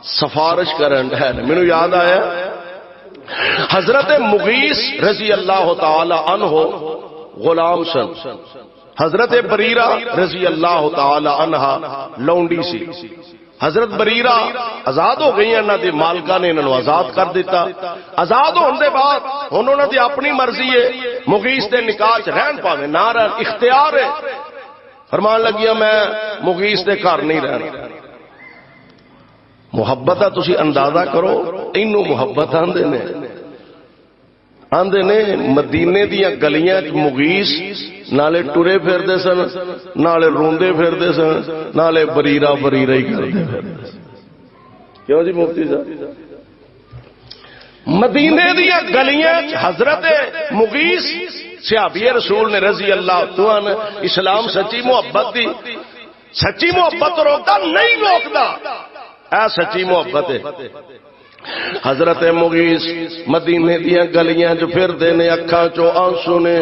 سفارش کرن ہے. مینوں یاد آیا حضرت مغیث رضی اللہ تعالی عنہ غلام سن، حضرت بریرہ رضی اللہ تعالی عنہ لونڈی سی. حضرت بریرہ آزاد ہو گئی، انہاں دے مالکاں نے انہاں نوں آزاد کر دیتا. آزاد ہون دے بعد ہن انہاں دی اپنی مرضی ہے، مغیث دے نکاح چ رہن پاویں نہ رہن اختیار ہے. فرمان لگیا میں مغیث دے گھر نہیں رہنا. محبت ہے، تسی اندازہ کرو اینوں محبت آندے نے مدینے دیاں گلیاں مغیث نالے ٹرے پھردے سن، نالے روندے پھردے سن، نالے بریرہ بریرہ ہی کردے پھردے سن. کیوں جی مفتی صاحب؟ مدینے دیاں گلیاں حضرت مغیث صحابی رسول نے رضی اللہ عنہ اسلام سچی محبت دی، سچی محبت روکتا نہیں روکتا، اے سچی محبت ہے. حضرت مغیث مدینے دیاں گلیاں جو پھر دینے اکھاں چو آنسو نے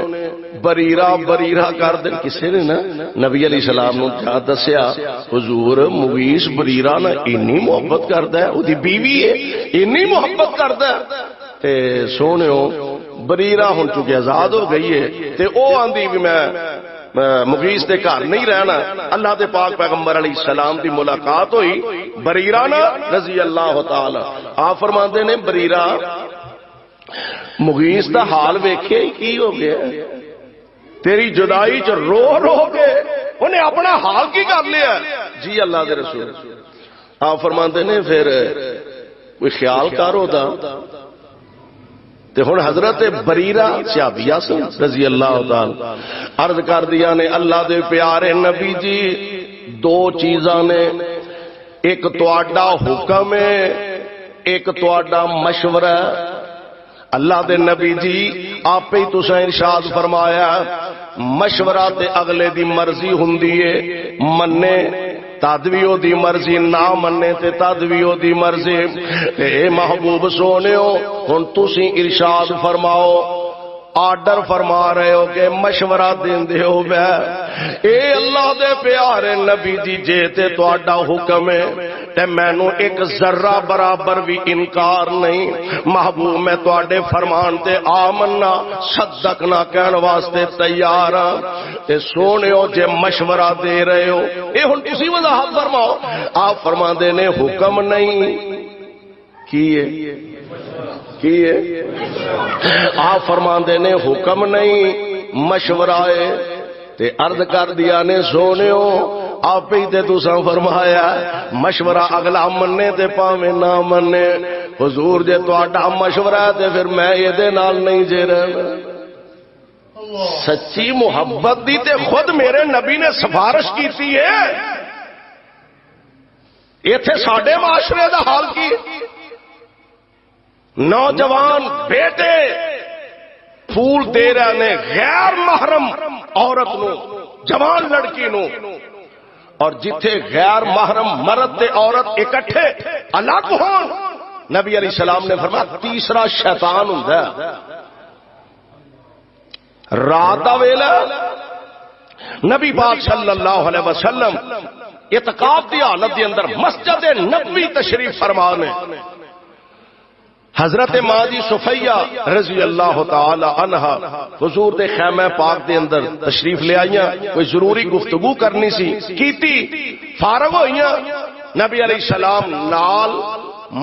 بریرہ بریرہ کر دے. کسے نے نا نبی علیہ السلام نو کیا دسیا حضور مغیث بریرہ نا انی محبت کردا ہے، او دی بیوی ہے انی محبت کردا ہے. تے سونےو بریرہ ہن چکے آزاد ہو گئی ہے تے او آندی بھی میں مغیث دے گھر نہیں رہنا. اللہ دے پاک پیغمبر علیہ السلام دی ملاقات ہوئی بریرہ نا رضی اللہ تعالی. آپ فرماندے نے بریرہ مغیث دا حال ویکھے کی ہو گیا، تیری جدائی چ رو رو کے انہیں اپنا حال کی کر لیا. جی اللہ دے رسول. آپ فرماندے نے پھر کوئی خیال کارو دا تے ہن حضرت بریرہ صحابیہ سن رضی اللہ تعالی عرض کر دیا نے اللہ دے پیارے نبی جی دو چیزاں نے، ایک تہاڈا حکم ہے ایک تہاڈا مشورہ. اللہ دے نبی جی آپ ہی تساں ارشاد فرمایا مشورہ تے اگلے دی مرضی ہوندی ہے، منے تدویو دی مرضی، نہ منے تے تدویو دی مرضی. اے محبوب سونےو ہن تسی ارشاد فرماؤ، آرڈر فرما رہے ہو کہ مشورہ دیندے ہو بے. اے اللہ دے پیارے نبی جی جے تے تہاڈا حکم ہے تے مینوں ایک ذرہ برابر بھی انکار نہیں. محبوب میں تہاڈے فرمان تے آمنا صدقنا کہن واسطے تیار ہاں. تے سونےو جے مشورہ دے رہے ہو اے ہن تسی وضاحت فرماؤ. آپ فرماندے نے حکم نہیں کیے کیے، آپ فرماندے نے حکم نہیں مشورہ ہے. تے عرض کر دیا نے سونےو آپ ہی تے تساں فرمایا مشورہ اگلا منے تے پاویں نہ منے. حضور جے تہاڈا مشورہ ہے تے پھر میں یہ دے نال نہیں جے رہنا. سچی محبت دی تے خود میرے نبی نے سفارش کیتی ہے. ایتھے ساڈے معاشرے دا حال کی نوجوان بیٹے پھول دے رہے نے غیر محرم عورت نو، جوان لڑکی نو، اور جتھے غیر محرم مرد تے عورت اکٹھے الگ ہون نبی علیہ السلام نے فرمایا تیسرا شیطان ہوندا ہے. رات دا ویلا نبی پاک صلی اللہ علیہ وسلم اعتکاف دی حالت دے اندر مسجد نبوی تشریف فرما نے. حضرت ماں جی صفیہ رضی اللہ تعالی عنہا حضور دے خیمہ پاک دے اندر تشریف لے آئیاں، کوئی ضروری گفتگو کرنی سی کیتی، فارغ ہوئیاں. نبی علیہ السلام نال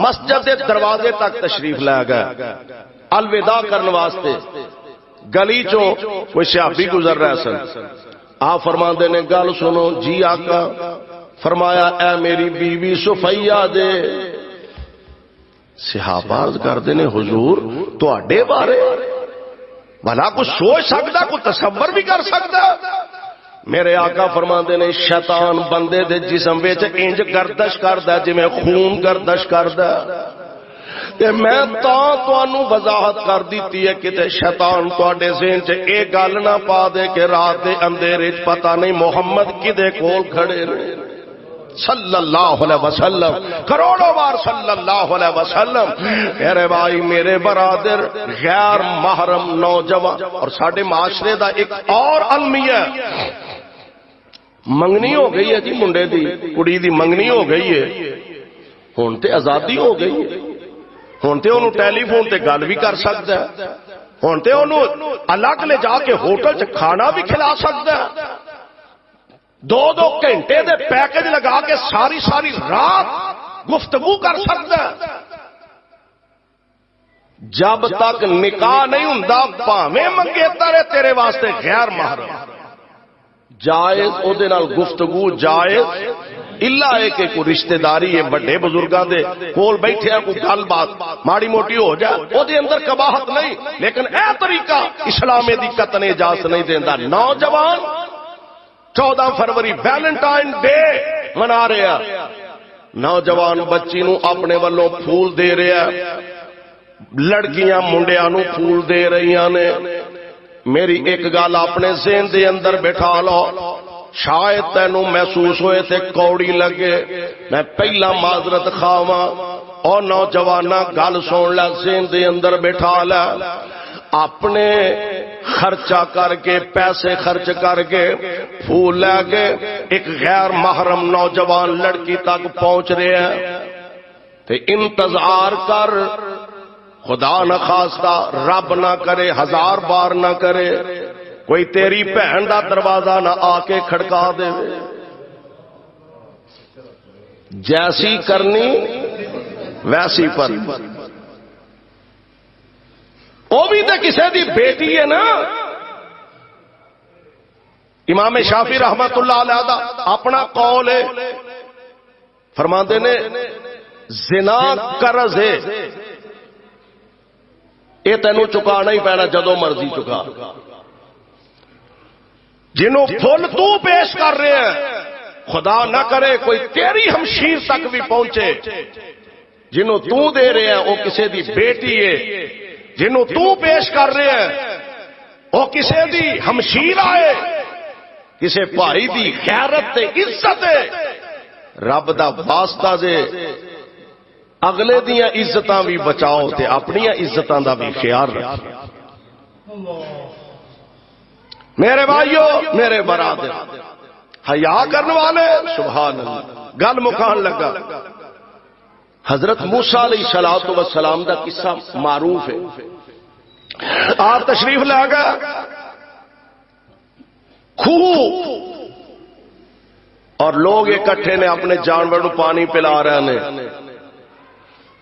مسجد دے دروازے تک تشریف لے گئے الوداع کرنے واسطے. گلی چوں کوئی صحابی گزر رہے سن. آپ فرماندے نے گل سنو. جی آقا. فرمایا اے میری بیوی صفیہ دے. صحابہ عرض کردے نے حضور تواڈے بارے بھلا کچھ سوچ سکتا، کوئی تصور بھی کر سکتا؟ میرے آقا فرماندے نے شیطان بندے دے جسم وچ انج گردش کردا جویں خون گردش کردا. تے میں تانوں وضاحت کر دیتی ہے کہ شیطان تواڈے ذہن چ اے گل نہ پا دے کہ رات دے اندھیرے چ پتہ نہیں محمد کدے کول کھڑے نے صلی اللہ علیہ وسلم، کروڑوں بار صلی اللہ علیہ وسلم. میرے بھائی میرے برادر غیر محرم نوجوان، اور ساڈے معاشرے دا ایک اور المیہ منگنی ہو گئی ہے جی، منڈے دی کڑی دی منگنی ہو گئی ہے. ہن تے آزادی ہو گئی ہے، ہن تے انہوں ٹیلی فون تے گل بھی کر سکتا ہے، ہن تے انہوں الگ لے جا کے ہوٹل چ کھانا بھی کھلا سکتا ہے، 2-2 گھنٹے دے پیکج لگا کے ساری ساری رات گفتگو کر سکتا ہے۔ جب تک نکاح نہیں ہوندا بھاویں منگیتر ہے تیرے واسطے غیر محرم جائز، او دے نال گفتگو جائز، الا ہے کہ کوئی رشتہ داری ہے بڑے بزرگاں دے کول بیٹھے ہیں، کوئی گل بات ماڑی موٹی ہو جائے او دے اندر قباحت نہیں، لیکن اے طریقہ اسلام دی قطع نے اجازت نہیں دیندا۔ نوجوان 14 فروری ویلنٹائن ڈے منا رہے ہیں، نوجوان بچی نو اپنے والوں پھول دے رہے ہیں، لڑکیاں منڈیاں نو پھول دے رہی نے۔ میری ایک گل اپنے ذہن دے اندر بٹھا لو، شاید تینوں محسوس ہوئے تے کوڑی لگے، میں پہلا معذرت خواہاں، اور نوجوانا گل سن لے، ذہن دے اندر بٹھا لے، اپنے خرچہ کر کے پیسے خرچ کر کے پھول لے کے ایک غیر محرم نوجوان لڑکی تک پہنچ رہے ہیں تے انتظار کر، خدا نہ خواستہ رب نہ کرے 1000 بار نہ کرے کوئی تیری بہن دا دروازہ نہ آ کے کھڑکا دے، جیسی کرنی ویسی پر، وہ بھی تو کسی دی بیٹی ہے نا۔ امام شافعی رحمت اللہ علیہ دا اپنا قول ہے، فرماندے نے زنا قرض ہے، یہ تینوں چکانا ہی پینا جدو مرضی چکا، جنہوں پھول تو پیش کر رہے ہیں خدا نہ کرے کوئی تیری ہمشیر تک بھی پہنچے، جنہوں تو دے رہے ہیں وہ کسی دی بیٹی ہے، جنہوں تو پیش کر رہے ہیں وہ کسی دی ہمشیر آئے، کسی بھائی دی غیرت تے عزت ہے، رب دا واسطہ دے اگلے دیاں عزتاں بھی بچاؤ تے اپنی عزتاں دا بھی خیال رکھو۔ میرے بھائیو میرے برادر حیا کرنے والے سبحان اللہ، گل مکان لگا، حضرت موسیٰ علیہ السلام دا قصہ معروف ہے، آپ تشریف لے گئے خوہ اور لوگ اکٹھے نے اپنے جانور کو پانی پلا رہے ہیں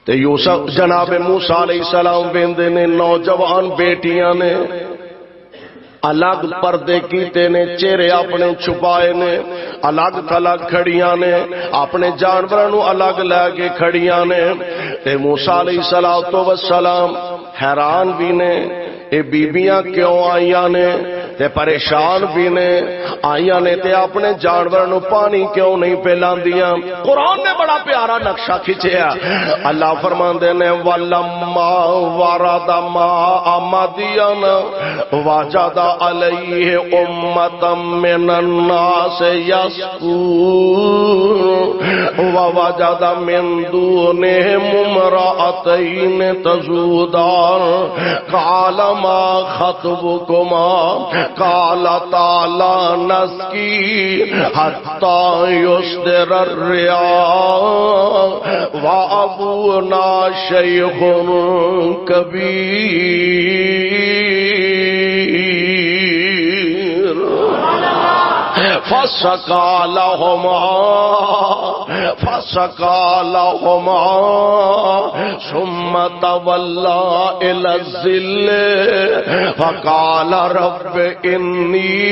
تے یوسف جناب موسیٰ علیہ السلام بیندے نے نوجوان بیٹیاں نے الگ پردے کیتے نے، چہرے اپنے چھپائے نے، الگ تھلگ کھڑیاں نے، اپنے جانوراں الگ لے کے کھڑیاں نے تے موسیٰ علیہ السلام حیران بھی نے، اے بیبیاں کیوں آئیاں نے تے پریشان بھی نے، آئیاں نے تے اپنے جانوراں پانی کیوں نہیں پلاندیاں۔ قرآن نے بڑا پیارا نقشہ کھچیا، اللہ فرماندے نے وَلَمَّا وَرَدَ مَاءَ مَدْيَنَ وَجَدَ عَلَيْهِ أُمَّةً مِّنَ النَّاسِ يَسْقُونَ وَوَجَدَ مِن دُونِهِمُ امْرَأَتَيْنِ تَذُودَانِ قَالَ مَا خَطْبُكُمَا قَالَتَا لَا نَسْقِي حَتَّى يُصْدِرَ الرِّعَاءُ وَأَبُونَا شَيْخٌ كَبِيرٌ فَسَقَى لَهُمَا ثُمَّ تَوَلَّى إِلَى الظِّلِّ فَقَالَ رَبِّ إِنِّي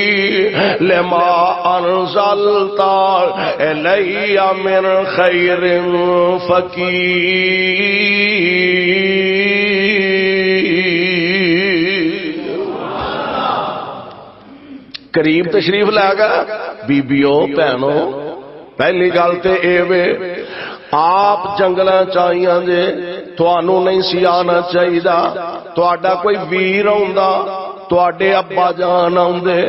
لِمَا أَنزَلْتَ إِلَيَّ مِنْ خَيْرٍ فَقِيرٌ۔ قریب تشریف لے گا بیبیو بہنوں، پہلی گل تے اے وے آپ جنگلاں چاہیاں جے تھانوں نہیں سی آنا چاہیدا، تہاڈا کوئی ویر آوندا، تہاڈے ابا جان آوندے،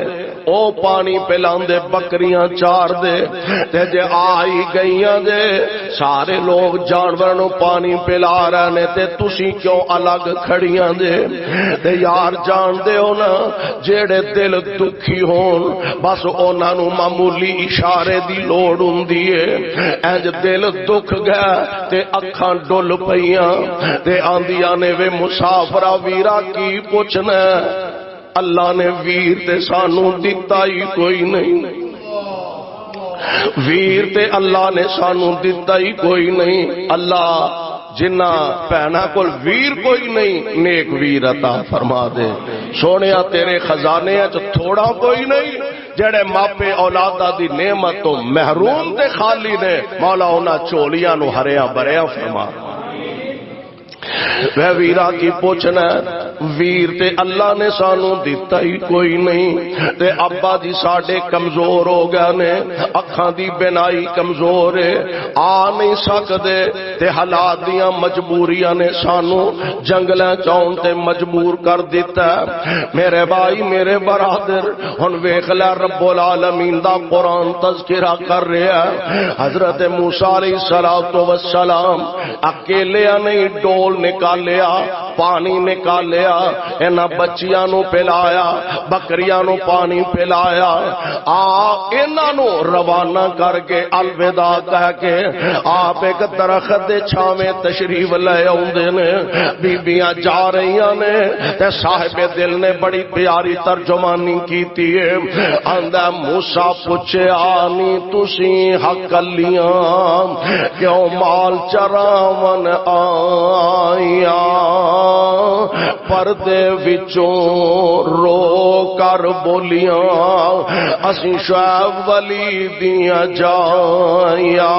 او پانی پلاندے بکریاں چار دے تے جے آئی گئیاں دے سارے لوگ جانور نو پانی پلا رہے نے تے تسی کیوں الگ کھڑیاں دے تے یار جان دے ہو نا جیڑے دل دکھی ہون بس انہاں نو معمولی اشارے دی لوڑ ہوندی ہے انج دل دکھ گیا تے اکھاں ڈل پئیاں تے آندیاں نے وے مسافرا ویرا کی پوچھنا اللہ نے ویر تے سانو دتا ہی کوئی نہیں ویر تے اللہ نے سانو دتا ہی کوئی نہیں اللہ جنہ پہنا کول ویر کوئی نہیں نیک ویر عطا فرما دے سونیا تیرے خزانے چ تھوڑا کوئی نہیں جڑے ماپے اولادا دی نعمت تو محروم تے خالی نے مولا انہاں چولیاں نو ہریا بھریا فرما وہ ویرا کی پوچھنا ویر تے اللہ نے سانو دیتا ہی کوئی نہیں تے ابا جی ساڈے کمزور ہو گئے نے اکھاں دی بینائی کمزور ہے آ نہیں سکدے تے حالات دیاں مجبوریاں نے سانو جنگلاں چاون تے مجبور کر دیتا ہے میرے بھائی میرے برادر ہن ویکھ لے رب العالمین دا قرآن تذکرہ کر رہا ہے حضرت موسیٰ علیہ السلام اکیلے نہیں ڈول نکالیا پانی نکالیا انہاں بچیاں نو پلایا بکریاں نو پانی پلایا انہاں نو روانہ کر کے الوداع کہہ کے آپ ایک درخت دے چھاویں تشریف لے آوندے نے بیبیاں جا رہیاں نے تے صاحب دل نے بڑی پیاری ترجمانی کیتی ہے آندا موسیٰ پوچھیا نی تسی حقلیاں کیوں مال چراون آیا پردے وچوں رو کر بولیاں اسی شعیب ولی دیاں جائیاں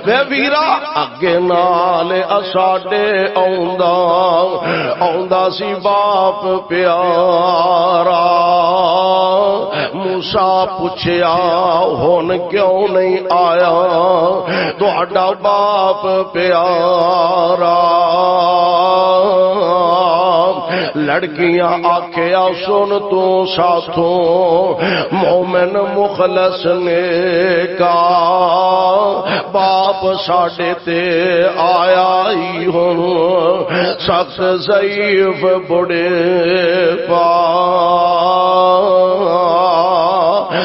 وے ویرا اگے نال اساڈے آوندا سی باپ پیارا موسیٰ پوچھیا ہن کیوں نہیں آیا تہاڈا باپ پیارا لڑکیاں آکھیا سن تو ساتھوں مومن مخلص نیکا باپ ساڈے تے آیا ہی ہن سخت ضعیف بڑے پا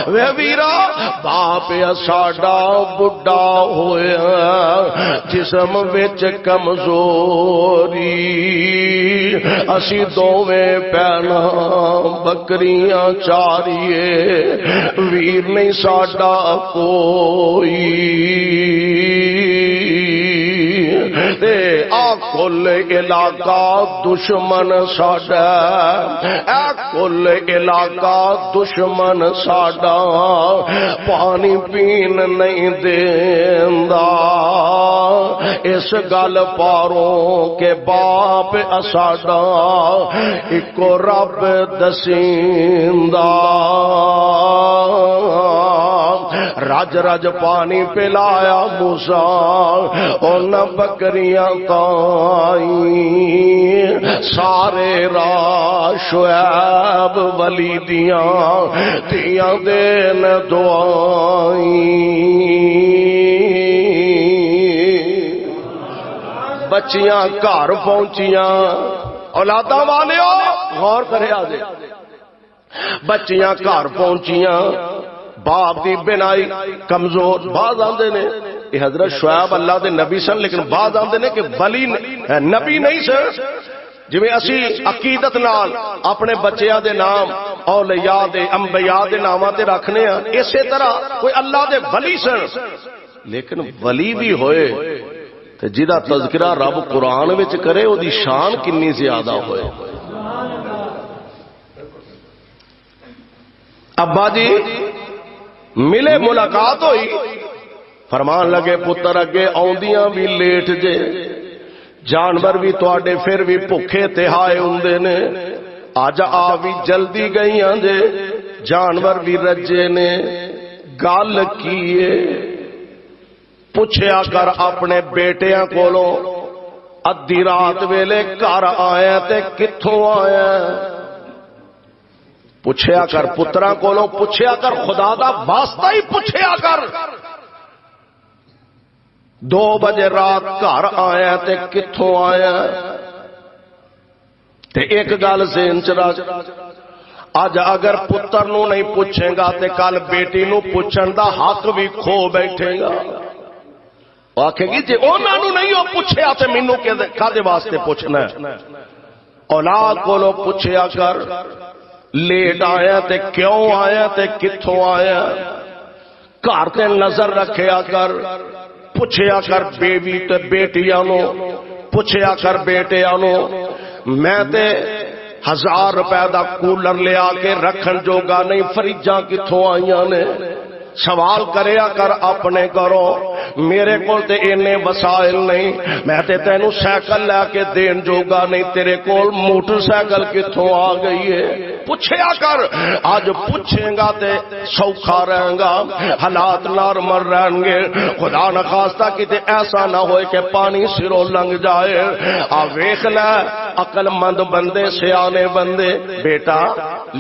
وے ویرا باپ ساڈا بڑھا ہویا جسم وچ کمزوری اسی دوویں پینا بکریاں چاریے ویر نہیں ساڈا کوئی تے آ کل علاقہ دشمن ساڈا اے کل علاقہ دشمن ساڈا پانی پین نہیں دیندا اس گل پاروں کے باپ ساڈا اکو رب دسیندا رج رج پانی پلایا موسیٰ ان بکریاں تائیں سارے راہ شعیب ولی دیاں دین دعائیں بچیاں گھر پہنچیاں اولاداں والیو غور کرے آجے بچیاں گھر پہنچیاں باپ دی بنائی کمزور بعض آندے نے یہ حضرت شعیب اللہ دے نبی سن لیکن بعض آندے نے کہ ولی نبی نہیں سن جویں اسی عقیدت نال اپنے بچیاں دے نام اولیاء دے انبیاء دے ناماں تے رکھنے ہیں اسی طرح کوئی اللہ دے ولی سن لیکن ولی بھی ہوئے تے جدا تذکرہ رب قرآن وچ کرے او دی شان کنی زیادہ ہوئے ابا جی ملے ملاقات ہوئی فرمان لگے پتر اگے آندیاں بھی لیٹ جے جانور بھی تواڈے پھر بھی بھوکے تہائے ہوندے نے آج آ بھی جلدی گئیاں جے جانور بھی رجے نے گل کیے پوچھیا کر اپنے بیٹیاں کولوں ادھی رات ویلے گھر آیا تے کتھوں آیا پوچھیا کر پتراں کولوں پوچھیا کر خدا دا واسطہ ہی پوچھیا کر 2 بجے رات گھر آیا تے کتھوں آیا تے ایک گل ذہن چ رکھ اج اگر پتر نو نہیں پوچھے گا تے کل بیٹی نو پوچھن دا حق بھی کھو بیٹھے گا آکھے گی جی انہاں نو نہیں پوچھیا تے مینوں کدے واسطے پوچھنا ہے اولاد کولوں پوچھیا کر لیٹ آیا تے کیوں آیا تے کتھوں آیا گھر تے نظر رکھیا کر پوچھیا کر بیوی تے بیٹیاں نو پوچھیا کر بیٹیاں نو میں تے 1000 روپے دا کولر لیا کے رکھن جوگا نہیں فریجاں کتھوں آئیاں نے سوال کریا کر اپنے گھروں میرے کول تے اینے وسائل نہیں میں تے تینوں سائیکل لے کے دین جوگا نہیں تیرے کول موٹر سائیکل کتھوں آ گئی ہے پوچھیا کر آج پوچھیں گا تے سوکھا رہیں گا حالات نارمل رہیں گے خدا نخواستہ کتے ایسا نہ ہوئے کہ پانی سروں لنگ جائے ویکھ لے عقل مند بندے سیانے بندے بیٹا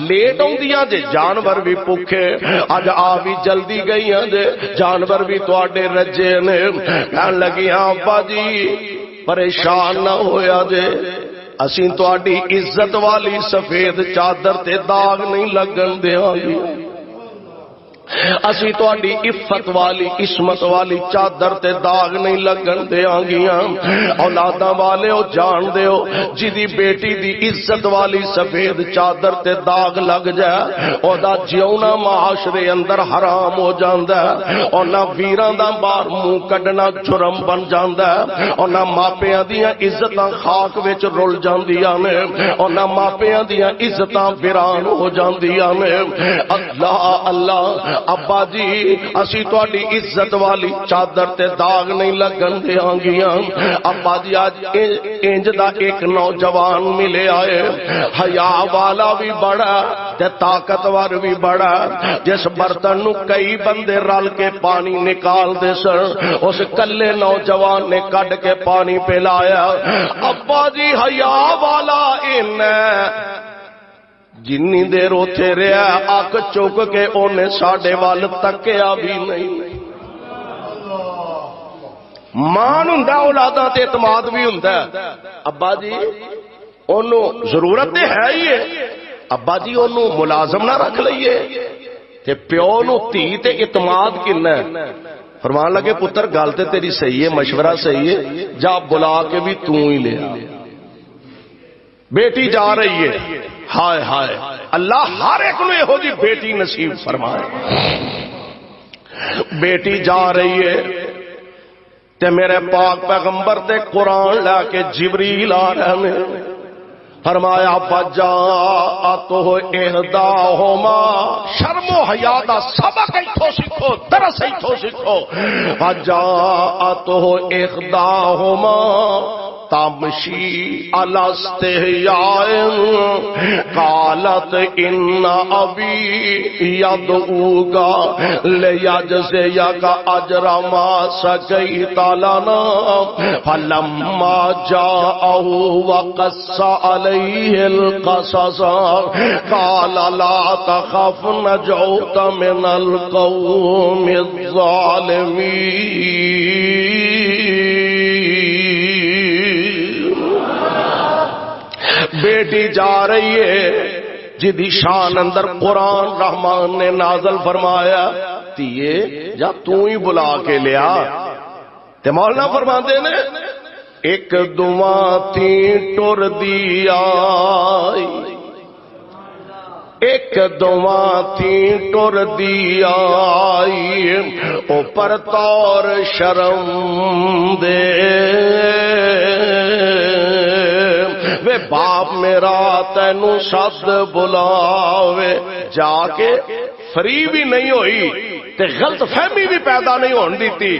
لیٹ ہوندیاں جے جانور بھی بھوکے اج آ بھی جلدی گئی جے جانور بھی تواڈے رجے نے کہن لگی ابا جی پریشان نہ ہویا جے اسیں تواڈی عزت والی سفید چادر تے داغ نہیں لگن دیاں گے اسی تواڈی عفت والی عصمت والی چادر تے داغ نہیں لگن دیاں گیاں اولاداں والے او جان دیو جدی بیٹی دی عزت والی سفید چادر تے داغ لگ جائے او دا جیونا معاشرے اندر حرام ہو جاندا ہے انہاں ویراں دا باہر منہ کڈنا جرم بن جاندا ہے انہاں ماپیاں دیاں عزتاں خاک وچ رل جاندیاں نے انہاں ماپیاں دیاں عزتاں ویران ہو جاندیاں نے اللہ اللہ ابا جی اسی تواڈی عزت والی چادر تے داغ نہیں لگن دیاں گیاں ابا جی آج انج دا ایک نوجوان ملے آئے حیا والا بھی بڑا تے طاقتور بھی بڑا جس برتن نو کئی بندے رل کے پانی نکال دے سن اس کلے نوجوان نے کڈ کے پانی پلایا ابا جی حیا والا جنی دیر اوتھے رہا اک چک کے اونے ساڈے وال تکیا بھی نہیں مان ہوندا اولاداں تے اعتماد بھی ہوندا ابا جی اونوں ضرورت تے ہے ہی ہے ابا جی اونوں ملازم نہ رکھ لئیے تے پیو نو تھی تے اعتماد کنا ہے فرمان لگے پتر گل تے تیری صحیح ہے مشورہ صحیح ہے جا بلا کے بھی تو ہی لے آ بیٹی جا رہی ہے ہائے ہائے اللہ ہر ایک نو یہو جی بیٹی نصیب فرمائے بیٹی جا رہی ہے تے میرے پاک پیغمبر تے قرآن لے کے جبریل آ رہے ہیں فرمایا فجاءتہ احداہما شرم و حیا دا سبق ایتھوں سیکھو درس ایتھوں سیکھو فجاءتہ احداہما تمشی علی استحیاء قالت ان ابی یدعوک لیجزیک اجر ما سقیت لنا فلما جاءہ وقص علیہ القصص قال لا تخف نجوت من القوم الظالمین بیٹی جا رہی ہے جدی شان اندر قرآن رحمان نے نازل فرمایا تیے جا تو ہی بلا کے لیا تے مولانا فرماتے نے ایک دعا تھی ٹر دی آئی ایک دعا تھی ٹر دی آئی اوپر طور شرم دے وے باپ میرا تینو سد بلاوے جا کے فری بھی نہیں ہوئی تے غلط فہمی بھی پیدا نہیں ہون دیتی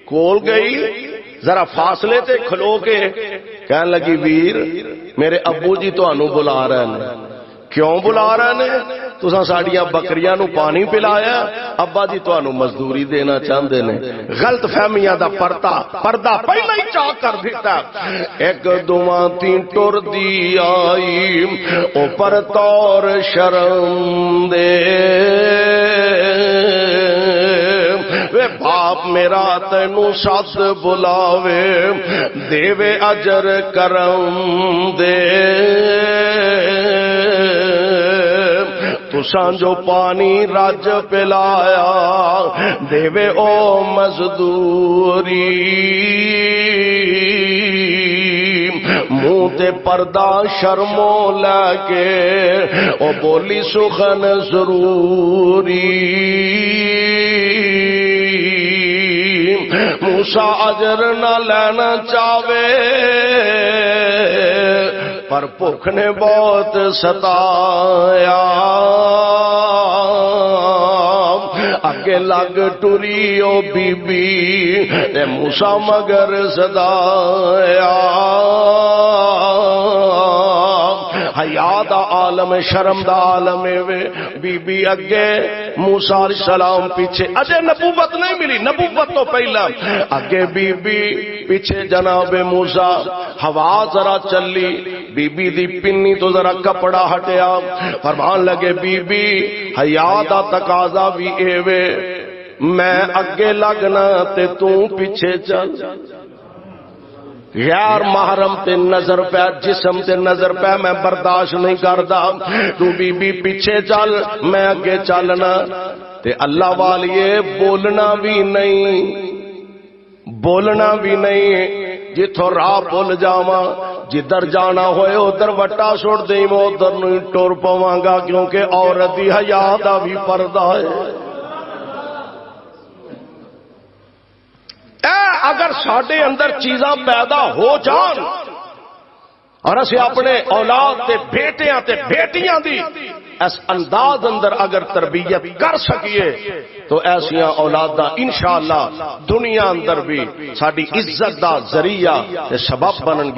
کول گئی ذرا فاصلے تے کھلو کے کہنے لگی ویر میرے ابو جی تو انو بلا رہے ہیں کیوں بلا رہے ہیں تساں ساڈیاں بکریاں نو پانی پلایا، ابا جی تانوں مزدوری دینا چاہندے نے۔ غلط فہمیاں دا پردہ پہلا ہی چاک کر دیتا۔ ایک دوواں تین ٹر دی آئی اوپر طور شرم دے، وے باپ میرا تینو ساتھ بلاوے، دیوے اجر کرم دے، تساں جو پانی رج پلایا، دیوے او مزدوری، منہ تے پردہ شرمو لے کے او بولی سخن ضروری، موسیٰ اجر نہ لینا چاہوے پر بھوک نے بہت ستایا، اگے لگ ٹری او بی بی تے موسیٰ مگر صدایا، حیا دا عالم شرم دا عالم وے، بی بی اگے موسیٰ علیہ السلام پیچھے، اجے نبوت نہیں ملی، نبوت تو پہلا، اگے بی بی پیچھے جناب موسیٰ، ہوا ذرا چلی، بی بی دی پنی تو ذرا کپڑا ہٹیا، فرمان لگے بی بی حیا دا تقاضا بھی اے وے، میں اگے لگنا تے تو پیچھے چل، غیر محرم تے نظر پہ، جسم تے نظر پہ میں برداشت نہیں کردا، تو بی بی پیچھے چل میں اگے چلنا، تے اللہ والیے بولنا بھی نہیں، جتھوں راہ بھول جاواں، جدھر جانا ہوئے ادھر وٹا چھوڑ دیں، میں ادھر نہیں ٹر پواں گا، کیونکہ عورت دی حیا دا بھی پردہ ہے۔ اگر ساڈے اندر چیزاں پیدا ہو جان اور اسے اپنے اولاد تے بیٹیاں تے بیٹیاں دی اس انداز اندر اگر تربیت کر سکیے تو ایسیاں اولاداں انشاءاللہ دنیا اندر بھی ساڈی عزت دا ذریعہ تے سبب بنن